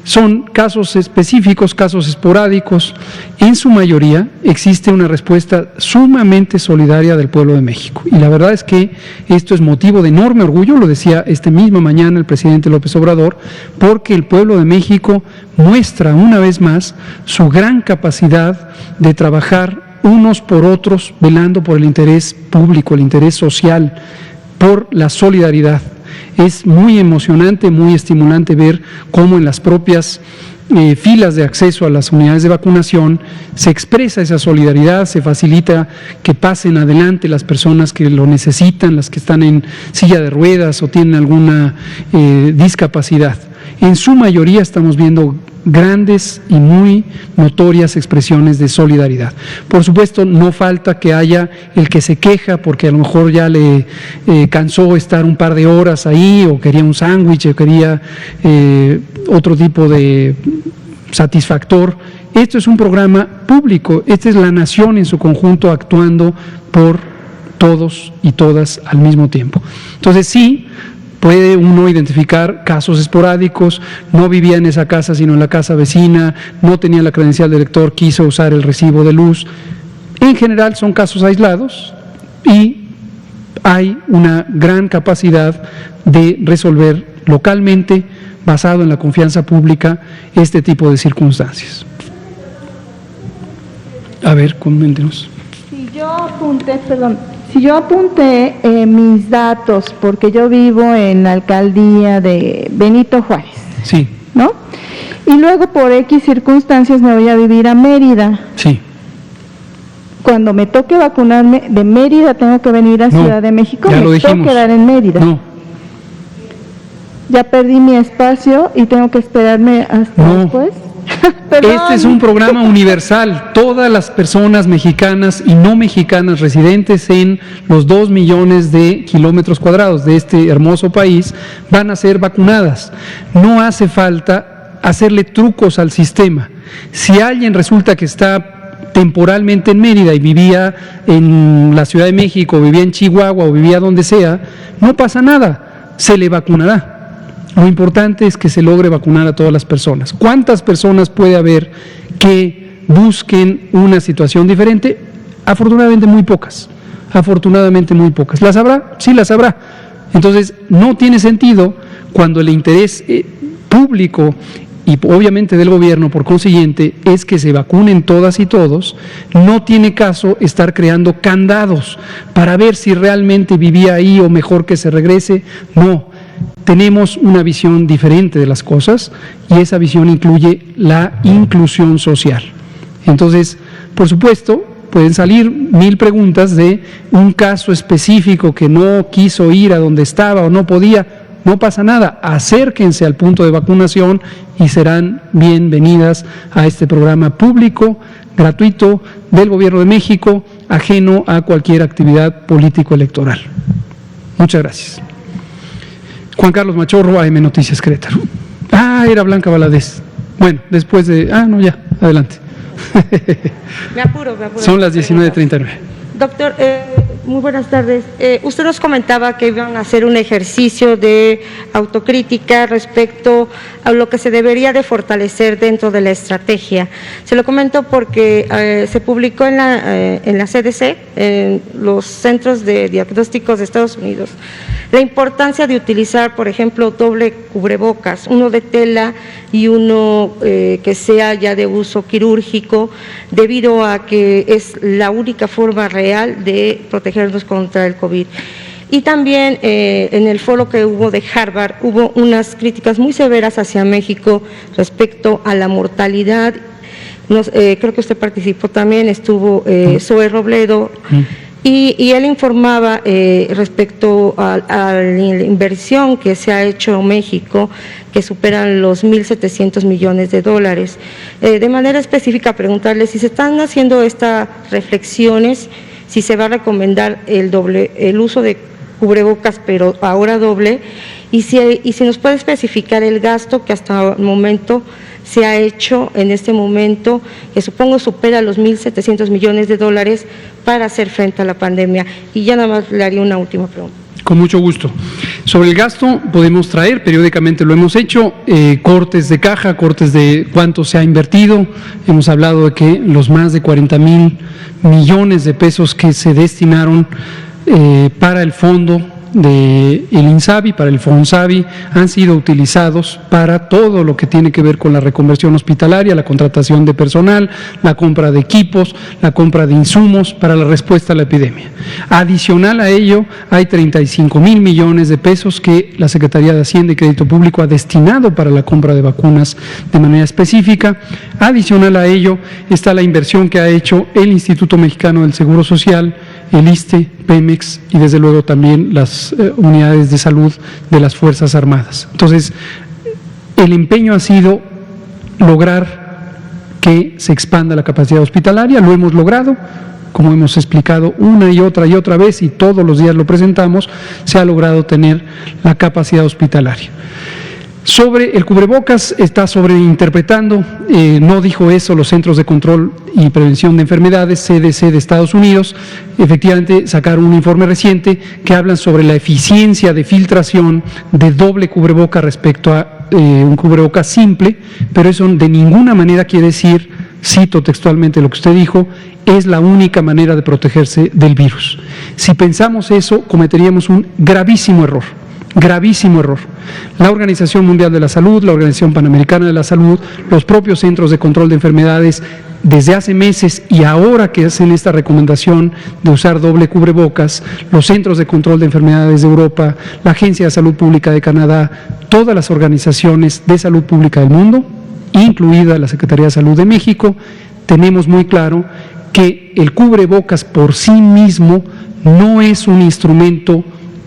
son casos específicos, casos esporádicos. En su mayoría existe una respuesta sumamente solidaria del pueblo de México. Y la verdad es que esto es motivo de enorme orgullo, lo decía esta misma mañana el presidente López Obrador, porque el pueblo de México muestra una vez más su gran capacidad de trabajar unos por otros, velando por el interés público, el interés social, por la solidaridad. Es muy emocionante, muy estimulante ver cómo en las propias filas de acceso a las unidades de vacunación se expresa esa solidaridad, se facilita que pasen adelante las personas que lo necesitan, las que están en silla de ruedas o tienen alguna discapacidad. En su mayoría estamos viendo grandes y muy notorias expresiones de solidaridad. Por supuesto, no falta que haya el que se queja porque a lo mejor ya le cansó estar un par de horas ahí, o quería un sándwich, o quería otro tipo de satisfactor. Esto es un programa público, esta es la nación en su conjunto actuando por todos y todas al mismo tiempo. Entonces sí, puede uno identificar casos esporádicos, no vivía en esa casa sino en la casa vecina, no tenía la credencial de elector, quiso usar el recibo de luz. En general son casos aislados y hay una gran capacidad de resolver localmente, basado en la confianza pública, este tipo de circunstancias. A ver, coméntenos. Si yo apunté mis datos, porque yo vivo en la alcaldía de Benito Juárez, Sí. ¿no? Y luego por X circunstancias me voy a vivir a Mérida. Sí. Cuando me toque vacunarme de Mérida, ¿tengo que venir a No, Ciudad de México? ya lo Me tengo dijimos. que quedar en Mérida. No. Ya perdí mi espacio y tengo que esperarme hasta No. después. Perdón. Este es un programa universal. Todas las personas mexicanas y no mexicanas residentes en los 2 millones de kilómetros cuadrados de este hermoso país van a ser vacunadas. No hace falta hacerle trucos al sistema. Si alguien resulta que está temporalmente en Mérida y vivía en la Ciudad de México, vivía en Chihuahua o vivía donde sea, no pasa nada, se le vacunará. Lo importante es que se logre vacunar a todas las personas. ¿Cuántas personas puede haber que busquen una situación diferente? Afortunadamente muy pocas. Afortunadamente muy pocas. ¿Las habrá? Sí, las habrá. Entonces, no tiene sentido cuando el interés público y obviamente del gobierno, por consiguiente, es que se vacunen todas y todos. No tiene caso estar creando candados para ver si realmente vivía ahí o mejor que se regrese. No. Tenemos una visión diferente de las cosas y esa visión incluye la inclusión social. Entonces, por supuesto, pueden salir 1000 preguntas de un caso específico que no quiso ir a donde estaba o no podía. No pasa nada, acérquense al punto de vacunación y serán bienvenidas a este programa público, gratuito, del Gobierno de México, ajeno a cualquier actividad político-electoral. Muchas gracias. Juan Carlos Machorro, AM Noticias Querétaro. Era Blanca Valadez. Bueno, después de... no, ya, adelante. Me apuro. Son las 19:39. Doctor, muy buenas tardes. Usted nos comentaba que iban a hacer un ejercicio de autocrítica respecto a lo que se debería de fortalecer dentro de la estrategia. Se lo comento porque se publicó en la CDC, en los Centros de Diagnósticos de Estados Unidos, la importancia de utilizar, por ejemplo, doble cubrebocas, uno de tela y uno que sea ya de uso quirúrgico, debido a que es la única forma real de protegernos contra el COVID. Y también en el foro que hubo de Harvard hubo unas críticas muy severas hacia México respecto a la mortalidad. Creo que usted participó también, estuvo Zoe Robledo, y él informaba respecto a la inversión que se ha hecho en México, que superan los 1.700 millones de dólares. De manera específica, preguntarle si se están haciendo estas reflexiones, si se va a recomendar el uso de cubrebocas, pero ahora doble, y si nos puede especificar el gasto que hasta el momento se ha hecho en este momento, que supongo supera los 1.700 millones de dólares para hacer frente a la pandemia. Y ya nada más le haría una última pregunta. Con mucho gusto. Sobre el gasto podemos traer, periódicamente lo hemos hecho, cortes de caja, cortes de cuánto se ha invertido. Hemos hablado de que los más de 40,000 millones de pesos que se destinaron para el fondo del INSABI, para el FONSABI, han sido utilizados para todo lo que tiene que ver con la reconversión hospitalaria, la contratación de personal, la compra de equipos, la compra de insumos para la respuesta a la epidemia. Adicional a ello, hay 35,000 millones de pesos que la Secretaría de Hacienda y Crédito Público ha destinado para la compra de vacunas de manera específica. Adicional a ello está la inversión que ha hecho el Instituto Mexicano del Seguro Social, el ISSSTE, Pemex y desde luego también las unidades de salud de las Fuerzas Armadas. Entonces, el empeño ha sido lograr que se expanda la capacidad hospitalaria, lo hemos logrado, como hemos explicado una y otra vez y todos los días lo presentamos, se ha logrado tener la capacidad hospitalaria. Sobre el cubrebocas, está sobreinterpretando, no dijo eso los Centros de Control y Prevención de Enfermedades, CDC de Estados Unidos. Efectivamente sacaron un informe reciente que hablan sobre la eficiencia de filtración de doble cubreboca respecto a un cubrebocas simple, pero eso de ninguna manera quiere decir, cito textualmente lo que usted dijo, es la única manera de protegerse del virus. Si pensamos eso, cometeríamos un gravísimo error. Gravísimo error. La Organización Mundial de la Salud, la Organización Panamericana de la Salud, los propios Centros de Control de Enfermedades, desde hace meses y ahora que hacen esta recomendación de usar doble cubrebocas, los Centros de Control de Enfermedades de Europa, la Agencia de Salud Pública de Canadá, todas las organizaciones de salud pública del mundo, incluida la Secretaría de Salud de México, tenemos muy claro que el cubrebocas por sí mismo no es un instrumento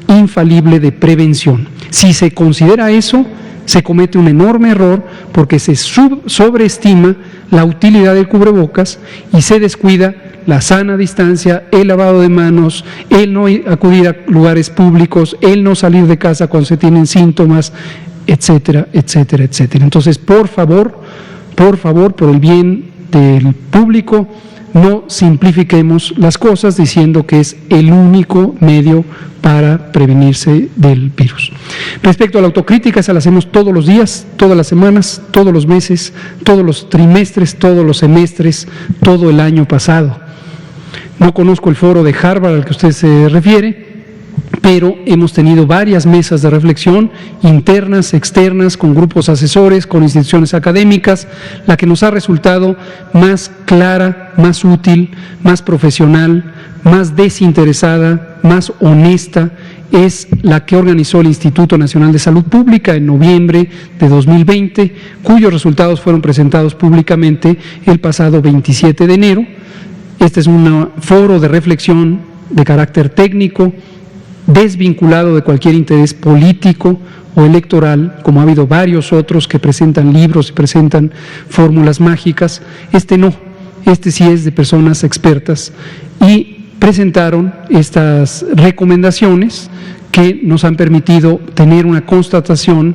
infalible de prevención. Si se considera eso, se comete un enorme error porque se sobreestima la utilidad del cubrebocas y se descuida la sana distancia, el lavado de manos, el no acudir a lugares públicos, el no salir de casa cuando se tienen síntomas, etcétera, etcétera, etcétera. Entonces, por favor, por el bien del público, no simplifiquemos las cosas diciendo que es el único medio para prevenirse del virus. Respecto a la autocrítica, esa la hacemos todos los días, todas las semanas, todos los meses, todos los trimestres, todos los semestres, todo el año pasado. No conozco el foro de Harvard al que usted se refiere, pero hemos tenido varias mesas de reflexión internas, externas, con grupos asesores, con instituciones académicas, la que nos ha resultado más clara, más útil, más profesional, más desinteresada, más honesta, es la que organizó el Instituto Nacional de Salud Pública en noviembre de 2020, cuyos resultados fueron presentados públicamente el pasado 27 de enero. Este es un foro de reflexión de carácter técnico, desvinculado de cualquier interés político o electoral, como ha habido varios otros que presentan libros y presentan fórmulas mágicas. Este no, este sí es de personas expertas y presentaron estas recomendaciones que nos han permitido tener una constatación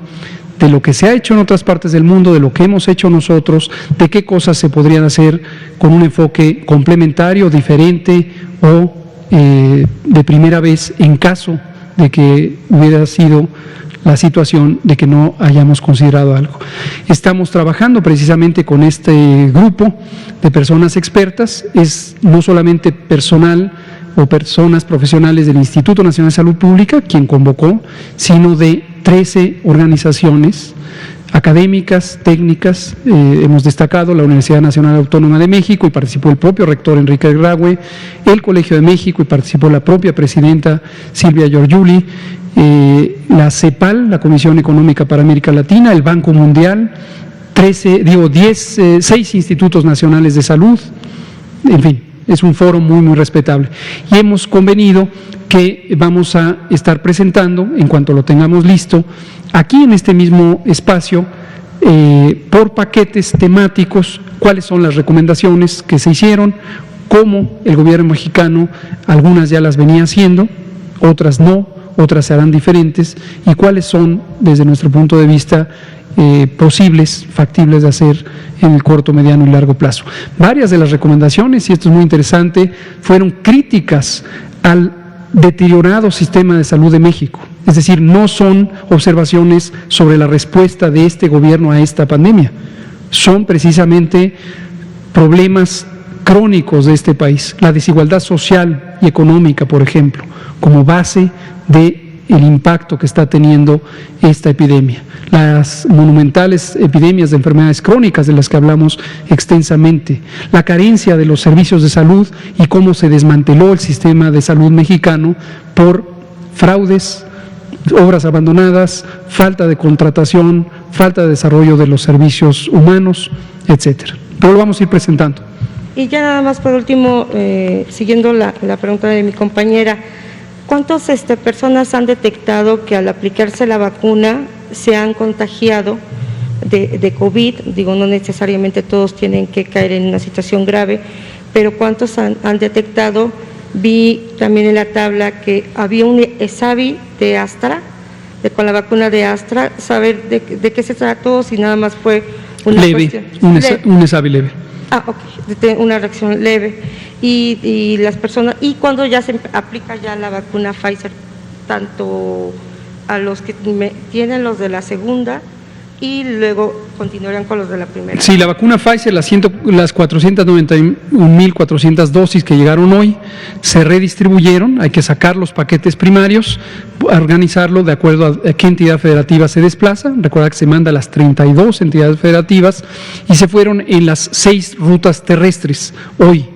de lo que se ha hecho en otras partes del mundo, de lo que hemos hecho nosotros, de qué cosas se podrían hacer con un enfoque complementario, diferente o de primera vez en caso de que hubiera sido la situación de que no hayamos considerado algo. Estamos trabajando precisamente con este grupo de personas expertas, es no solamente personal o personas profesionales del Instituto Nacional de Salud Pública quien convocó, sino de 13 organizaciones académicas, técnicas, hemos destacado la Universidad Nacional Autónoma de México y participó el propio rector Enrique Graue, el Colegio de México y participó la propia presidenta Silvia Giorgiuli, la CEPAL, la Comisión Económica para América Latina, el Banco Mundial, 6 institutos nacionales de salud, en fin, es un foro muy respetable. Y hemos convenido que vamos a estar presentando, en cuanto lo tengamos listo, aquí en este mismo espacio, por paquetes temáticos, cuáles son las recomendaciones que se hicieron, cómo el gobierno mexicano, algunas ya las venía haciendo, otras no, otras serán diferentes, y cuáles son, desde nuestro punto de vista, posibles, factibles de hacer en el corto, mediano y largo plazo. Varias de las recomendaciones, y esto es muy interesante, fueron críticas al deteriorado sistema de salud de México. Es decir, no son observaciones sobre la respuesta de este gobierno a esta pandemia, son precisamente problemas crónicos de este país, la desigualdad social y económica, por ejemplo, como base de el impacto que está teniendo esta epidemia. Las monumentales epidemias de enfermedades crónicas de las que hablamos extensamente, la carencia de los servicios de salud y cómo se desmanteló el sistema de salud mexicano por fraudes, obras abandonadas, falta de contratación, falta de desarrollo de los servicios humanos, etcétera. Pero lo vamos a ir presentando. Y ya nada más por último, siguiendo la pregunta de mi compañera, ¿cuántas personas han detectado que al aplicarse la vacuna se han contagiado de COVID? Digo, no necesariamente todos tienen que caer en una situación grave, pero ¿cuántos han detectado? Vi también en la tabla que había un ESAVI de Astra, con la vacuna de Astra, saber de qué se trató, si nada más fue una leve, un ESAVI leve. Ah, ok, una reacción leve. Y las personas, y cuando ya se aplica ya la vacuna Pfizer, tanto a los que tienen los de la segunda y luego continuarán con los de la primera. Sí, la vacuna Pfizer, las 491.400 dosis que llegaron hoy, se redistribuyeron, hay que sacar los paquetes primarios, organizarlo de acuerdo a qué entidad federativa se desplaza, recuerda que se manda a las 32 entidades federativas y se fueron en las 6 rutas terrestres hoy.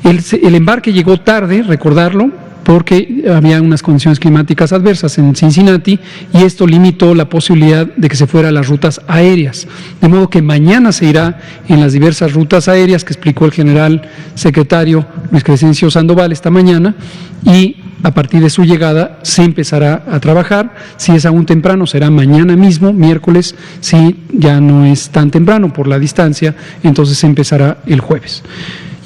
El embarque llegó tarde, recordarlo, porque había unas condiciones climáticas adversas en Cincinnati y esto limitó la posibilidad de que se fuera a las rutas aéreas. De modo que mañana se irá en las diversas rutas aéreas que explicó el general secretario Luis Crescencio Sandoval esta mañana y a partir de su llegada se empezará a trabajar. Si es aún temprano, será mañana mismo, miércoles. Si ya no es tan temprano por la distancia, entonces se empezará el jueves.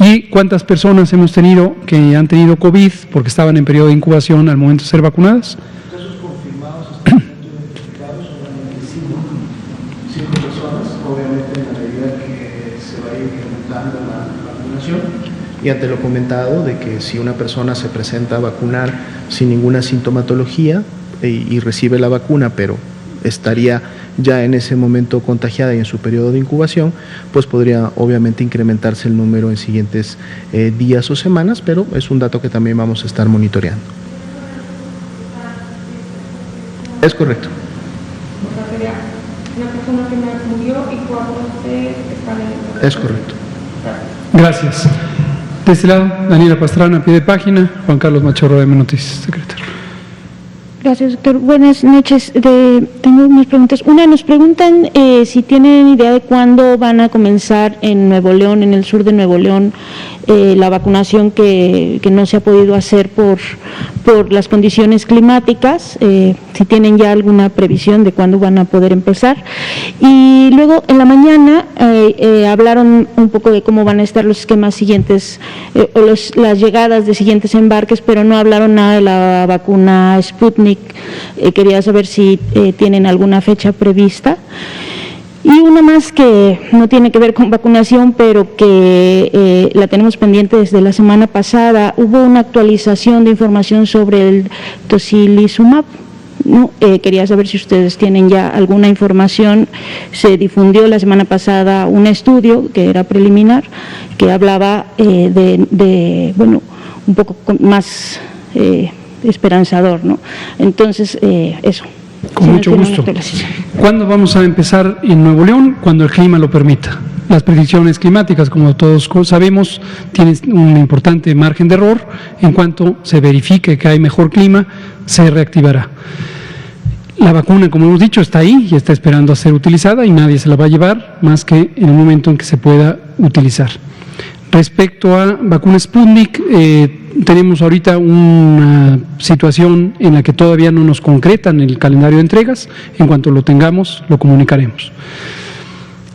¿Y cuántas personas hemos tenido que han tenido COVID porque estaban en periodo de incubación al momento de ser vacunadas? Casos confirmados hasta el momento identificados solamente 5 personas, obviamente en la medida que se va a ir incrementando la vacunación. Y ante lo comentado de que si una persona se presenta a vacunar sin ninguna sintomatología y recibe la vacuna, pero estaría ya en ese momento contagiada y en su periodo de incubación, pues podría obviamente incrementarse el número en siguientes días o semanas, pero es un dato que también vamos a estar monitoreando. Es correcto. O sea, sería una persona que murió y 4 están en el... Es correcto. Gracias. De este lado, Daniela Pastrana, a pie de página, Juan Carlos Machorro, de Noticias, secretario. Gracias, doctor. Buenas noches. Tengo unas preguntas. Una, nos preguntan si tienen idea de cuándo van a comenzar en Nuevo León, en el sur de Nuevo León, la vacunación que no se ha podido hacer por las condiciones climáticas, si tienen ya alguna previsión de cuándo van a poder empezar. Y luego, en la mañana, hablaron un poco de cómo van a estar los esquemas siguientes, o las llegadas de siguientes embarques, pero no hablaron nada de la vacuna Sputnik. Quería saber si tienen alguna fecha prevista. Y una más que no tiene que ver con vacunación, pero que la tenemos pendiente desde la semana pasada. Hubo una actualización de información sobre el tocilizumab, ¿no? Quería saber si ustedes tienen ya alguna información. Se difundió la semana pasada un estudio que era preliminar, que hablaba bueno, un poco más esperanzador, ¿no? Entonces, eso. Con mucho gusto. ¿Cuándo vamos a empezar en Nuevo León? Cuando el clima lo permita. Las predicciones climáticas, como todos sabemos, tienen un importante margen de error. En cuanto se verifique que hay mejor clima, se reactivará. La vacuna, como hemos dicho, está ahí y está esperando a ser utilizada y nadie se la va a llevar más que en el momento en que se pueda utilizar. Respecto a vacuna Sputnik, tenemos ahorita una situación en la que todavía no nos concretan el calendario de entregas. En cuanto lo tengamos, lo comunicaremos.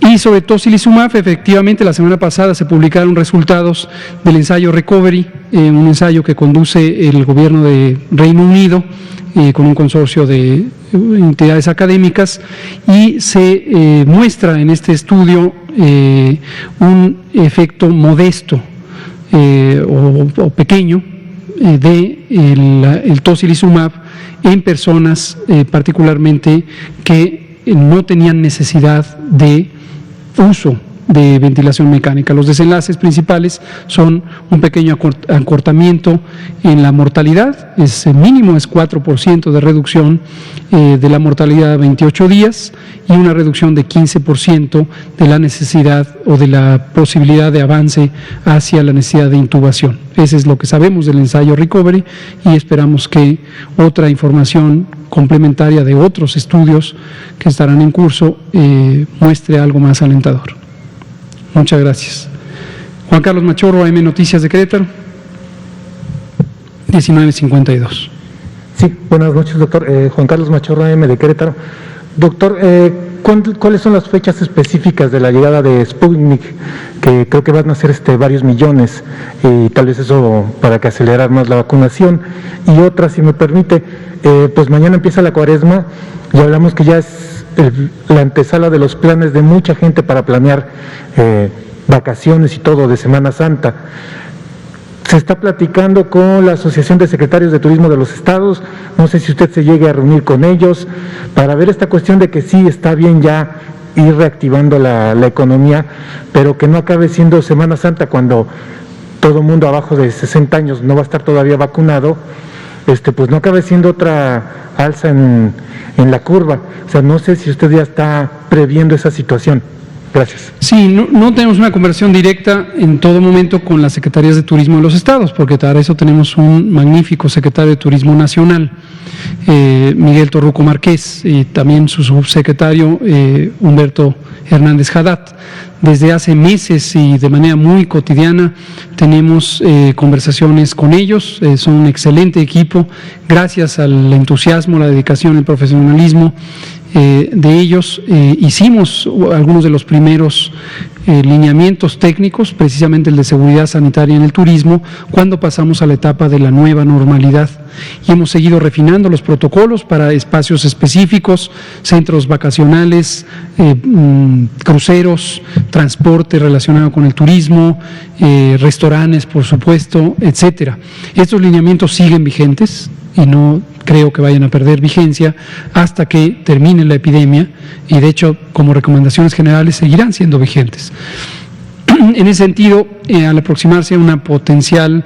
Y sobre tocilizumab, efectivamente, la semana pasada se publicaron resultados del ensayo Recovery, un ensayo que conduce el gobierno de Reino Unido con un consorcio de entidades académicas, y se muestra en este estudio un efecto modesto o pequeño del tocilizumab en personas particularmente que no tenían necesidad de uso de ventilación mecánica. Los desenlaces principales son un pequeño acortamiento en la mortalidad, mínimo es 4% de reducción de la mortalidad a 28 días y una reducción de 15% de la necesidad o de la posibilidad de avance hacia la necesidad de intubación. Eso es lo que sabemos del ensayo Recovery y esperamos que otra información complementaria de otros estudios que estarán en curso muestre algo más alentador. Muchas gracias. Juan Carlos Machorro, AM Noticias de Querétaro, 1952. Sí, buenas noches, doctor. Juan Carlos Machorro, AM de Querétaro. Doctor, ¿cuáles son las fechas específicas de la llegada de Sputnik? Que creo que van a ser varios millones, y tal vez eso para que acelerar más la vacunación. Y otra, si me permite, pues mañana empieza la Cuaresma y hablamos que ya es la antesala de los planes de mucha gente para planear vacaciones y todo de Semana Santa. Se está platicando con la Asociación de Secretarios de Turismo de los Estados, no sé si usted se llegue a reunir con ellos para ver esta cuestión de que sí está bien ya ir reactivando la economía, pero que no acabe siendo Semana Santa cuando todo el mundo abajo de 60 años no va a estar todavía vacunado, pues no acabe siendo otra alza en la curva. O sea, no sé si usted ya está previendo esa situación. Gracias. Sí, no tenemos una conversación directa en todo momento con las secretarías de turismo de los estados, porque para eso tenemos un magnífico secretario de Turismo Nacional, Miguel Torruco Márquez, y también su subsecretario Humberto Hernández Haddad. Desde hace meses y de manera muy cotidiana tenemos conversaciones con ellos, son un excelente equipo, gracias al entusiasmo, la dedicación, el profesionalismo de ellos. Hicimos algunos de los primeros lineamientos técnicos, precisamente el de seguridad sanitaria en el turismo, cuando pasamos a la etapa de la nueva normalidad, y hemos seguido refinando los protocolos para espacios específicos, centros vacacionales, cruceros, transporte relacionado con el turismo, restaurantes, por supuesto, etcétera. Estos lineamientos siguen vigentes y no creo que vayan a perder vigencia hasta que termine la epidemia, y de hecho, como recomendaciones generales, seguirán siendo vigentes. En ese sentido, al aproximarse a una potencial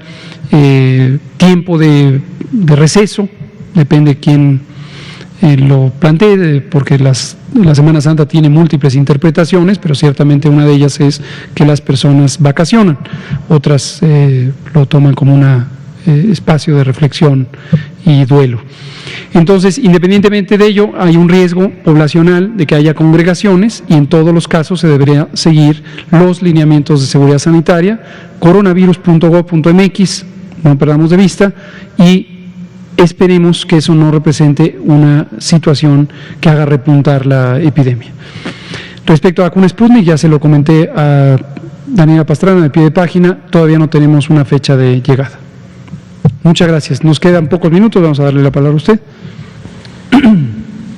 tiempo de receso, depende quién lo plantee, porque la Semana Santa tiene múltiples interpretaciones, pero ciertamente una de ellas es que las personas vacacionan, otras lo toman como un espacio de reflexión y duelo. Entonces, independientemente de ello, hay un riesgo poblacional de que haya congregaciones, y en todos los casos se debería seguir los lineamientos de seguridad sanitaria, coronavirus.gov.mx, no perdamos de vista, y esperemos que eso no represente una situación que haga repuntar la epidemia. Respecto a vacuna Sputnik, ya se lo comenté a Daniela Pastrana de pie de página, todavía no tenemos una fecha de llegada. Muchas gracias. Nos quedan pocos minutos, vamos a darle la palabra a usted.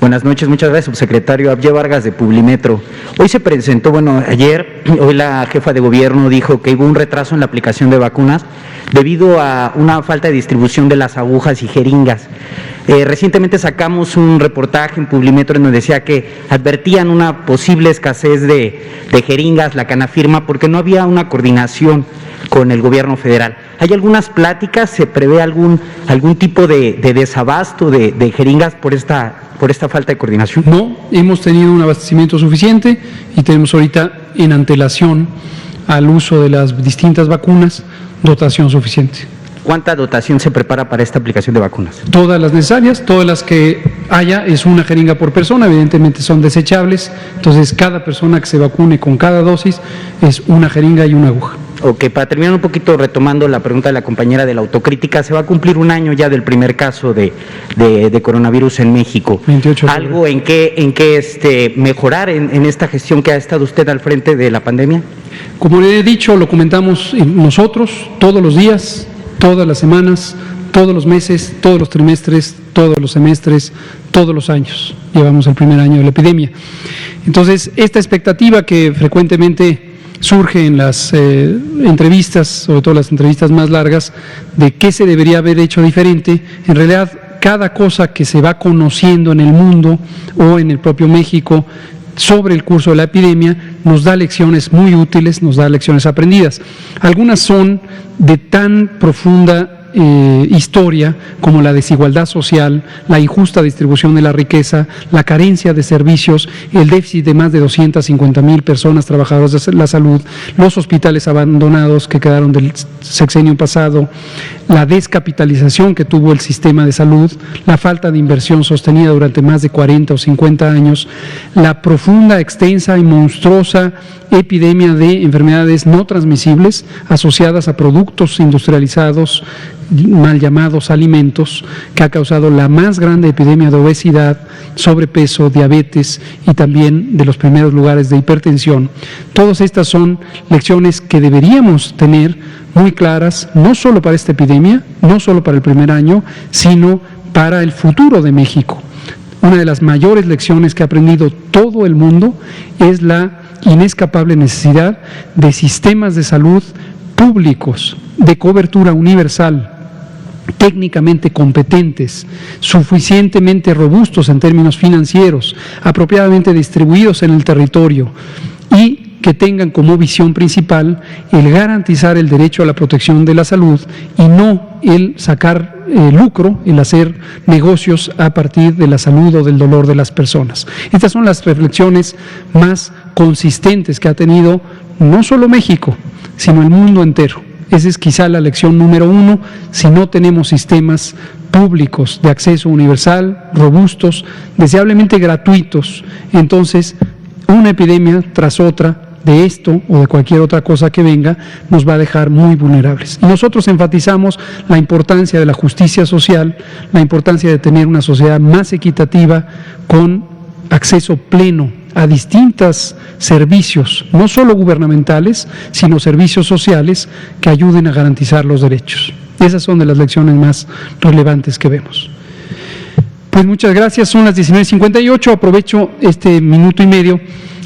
Buenas noches, muchas gracias, subsecretario. Abye Vargas, de Publimetro. Hoy se presentó, hoy la jefa de gobierno dijo que hubo un retraso en la aplicación de vacunas debido a una falta de distribución de las agujas y jeringas. Recientemente sacamos un reportaje en Publimetro en donde decía que advertían una posible escasez de jeringas, la Canafirma, porque no había una coordinación con el gobierno federal. ¿Hay algunas pláticas? ¿Se prevé algún tipo de desabasto de jeringas por esta falta de coordinación? No, hemos tenido un abastecimiento suficiente y tenemos ahorita, en antelación al uso de las distintas vacunas, dotación suficiente. ¿Cuánta dotación se prepara para esta aplicación de vacunas? Todas las necesarias, todas las que haya, es una jeringa por persona, evidentemente son desechables, entonces cada persona que se vacune con cada dosis es una jeringa y una aguja. Ok, para terminar un poquito retomando la pregunta de la compañera de la autocrítica, se va a cumplir un año ya del primer caso de coronavirus en México. 28 de ¿Algo en qué mejorar en esta gestión que ha estado usted al frente de la pandemia? Como le he dicho, lo comentamos nosotros todos los días, todas las semanas, todos los meses, todos los trimestres, todos los semestres, todos los años. Llevamos el primer año de la epidemia. Entonces, esta expectativa que frecuentemente surge en las entrevistas, sobre todo las entrevistas más largas, de qué se debería haber hecho diferente, en realidad cada cosa que se va conociendo en el mundo o en el propio México sobre el curso de la epidemia nos da lecciones muy útiles, nos da lecciones aprendidas. Algunas son de tan profunda historia como la desigualdad social, la injusta distribución de la riqueza, la carencia de servicios, el déficit de más de 250,000 personas trabajadoras de la salud, los hospitales abandonados que quedaron del sexenio pasado, la descapitalización que tuvo el sistema de salud, la falta de inversión sostenida durante más de 40 o 50 años, la profunda, extensa y monstruosa epidemia de enfermedades no transmisibles asociadas a productos industrializados, mal llamados alimentos, que ha causado la más grande epidemia de obesidad, sobrepeso, diabetes y también de los primeros lugares de hipertensión. Todas estas son lecciones que deberíamos tener muy claras, no solo para esta epidemia, no solo para el primer año, sino para el futuro de México. Una de las mayores lecciones que ha aprendido todo el mundo es la inescapable necesidad de sistemas de salud públicos, de cobertura universal, técnicamente competentes, suficientemente robustos en términos financieros, apropiadamente distribuidos en el territorio y que tengan como visión principal el garantizar el derecho a la protección de la salud y no el sacar lucro, el hacer negocios a partir de la salud o del dolor de las personas. Estas son las reflexiones más consistentes que ha tenido no solo México, sino el mundo entero. Esa es quizá la lección número 1, si no tenemos sistemas públicos de acceso universal, robustos, deseablemente gratuitos, entonces una epidemia tras otra de esto o de cualquier otra cosa que venga nos va a dejar muy vulnerables. Y nosotros enfatizamos la importancia de la justicia social, la importancia de tener una sociedad más equitativa con acceso pleno a distintos servicios, no solo gubernamentales, sino servicios sociales que ayuden a garantizar los derechos. Esas son de las lecciones más relevantes que vemos. Pues muchas gracias, son las 19:58, aprovecho este minuto y medio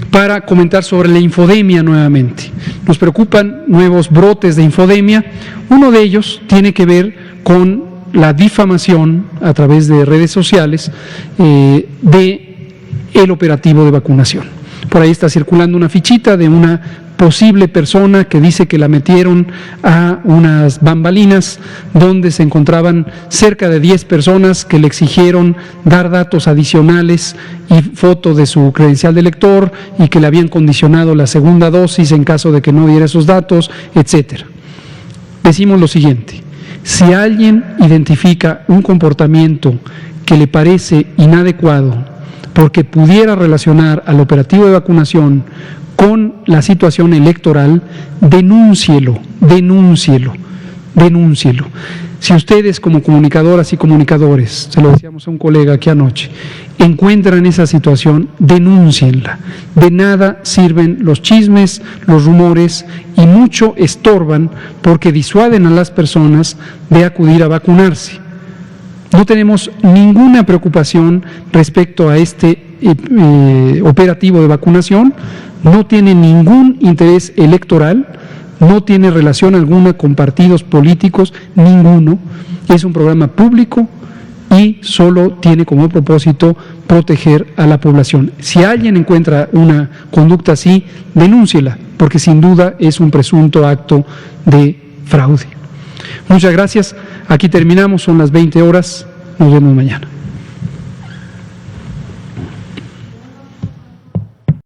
para comentar sobre la infodemia nuevamente. Nos preocupan nuevos brotes de infodemia, uno de ellos tiene que ver con la difamación a través de redes sociales de el operativo de vacunación. Por ahí está circulando una fichita de una posible persona que dice que la metieron a unas bambalinas donde se encontraban cerca de 10 personas que le exigieron dar datos adicionales y fotos de su credencial de lector y que le habían condicionado la segunda dosis en caso de que no diera esos datos, etcétera. Decimos lo siguiente: si alguien identifica un comportamiento que le parece inadecuado porque pudiera relacionar al operativo de vacunación con la situación electoral, denúncielo. Si ustedes como comunicadoras y comunicadores, se lo decíamos a un colega aquí anoche, encuentran esa situación, denúncienla. De nada sirven los chismes, los rumores y mucho estorban porque disuaden a las personas de acudir a vacunarse. No tenemos ninguna preocupación respecto a este operativo de vacunación, no tiene ningún interés electoral, no tiene relación alguna con partidos políticos, ninguno. Es un programa público y solo tiene como propósito proteger a la población. Si alguien encuentra una conducta así, denúnciela, porque sin duda es un presunto acto de fraude. Muchas gracias. Aquí terminamos, son las 20 horas. Nos vemos mañana.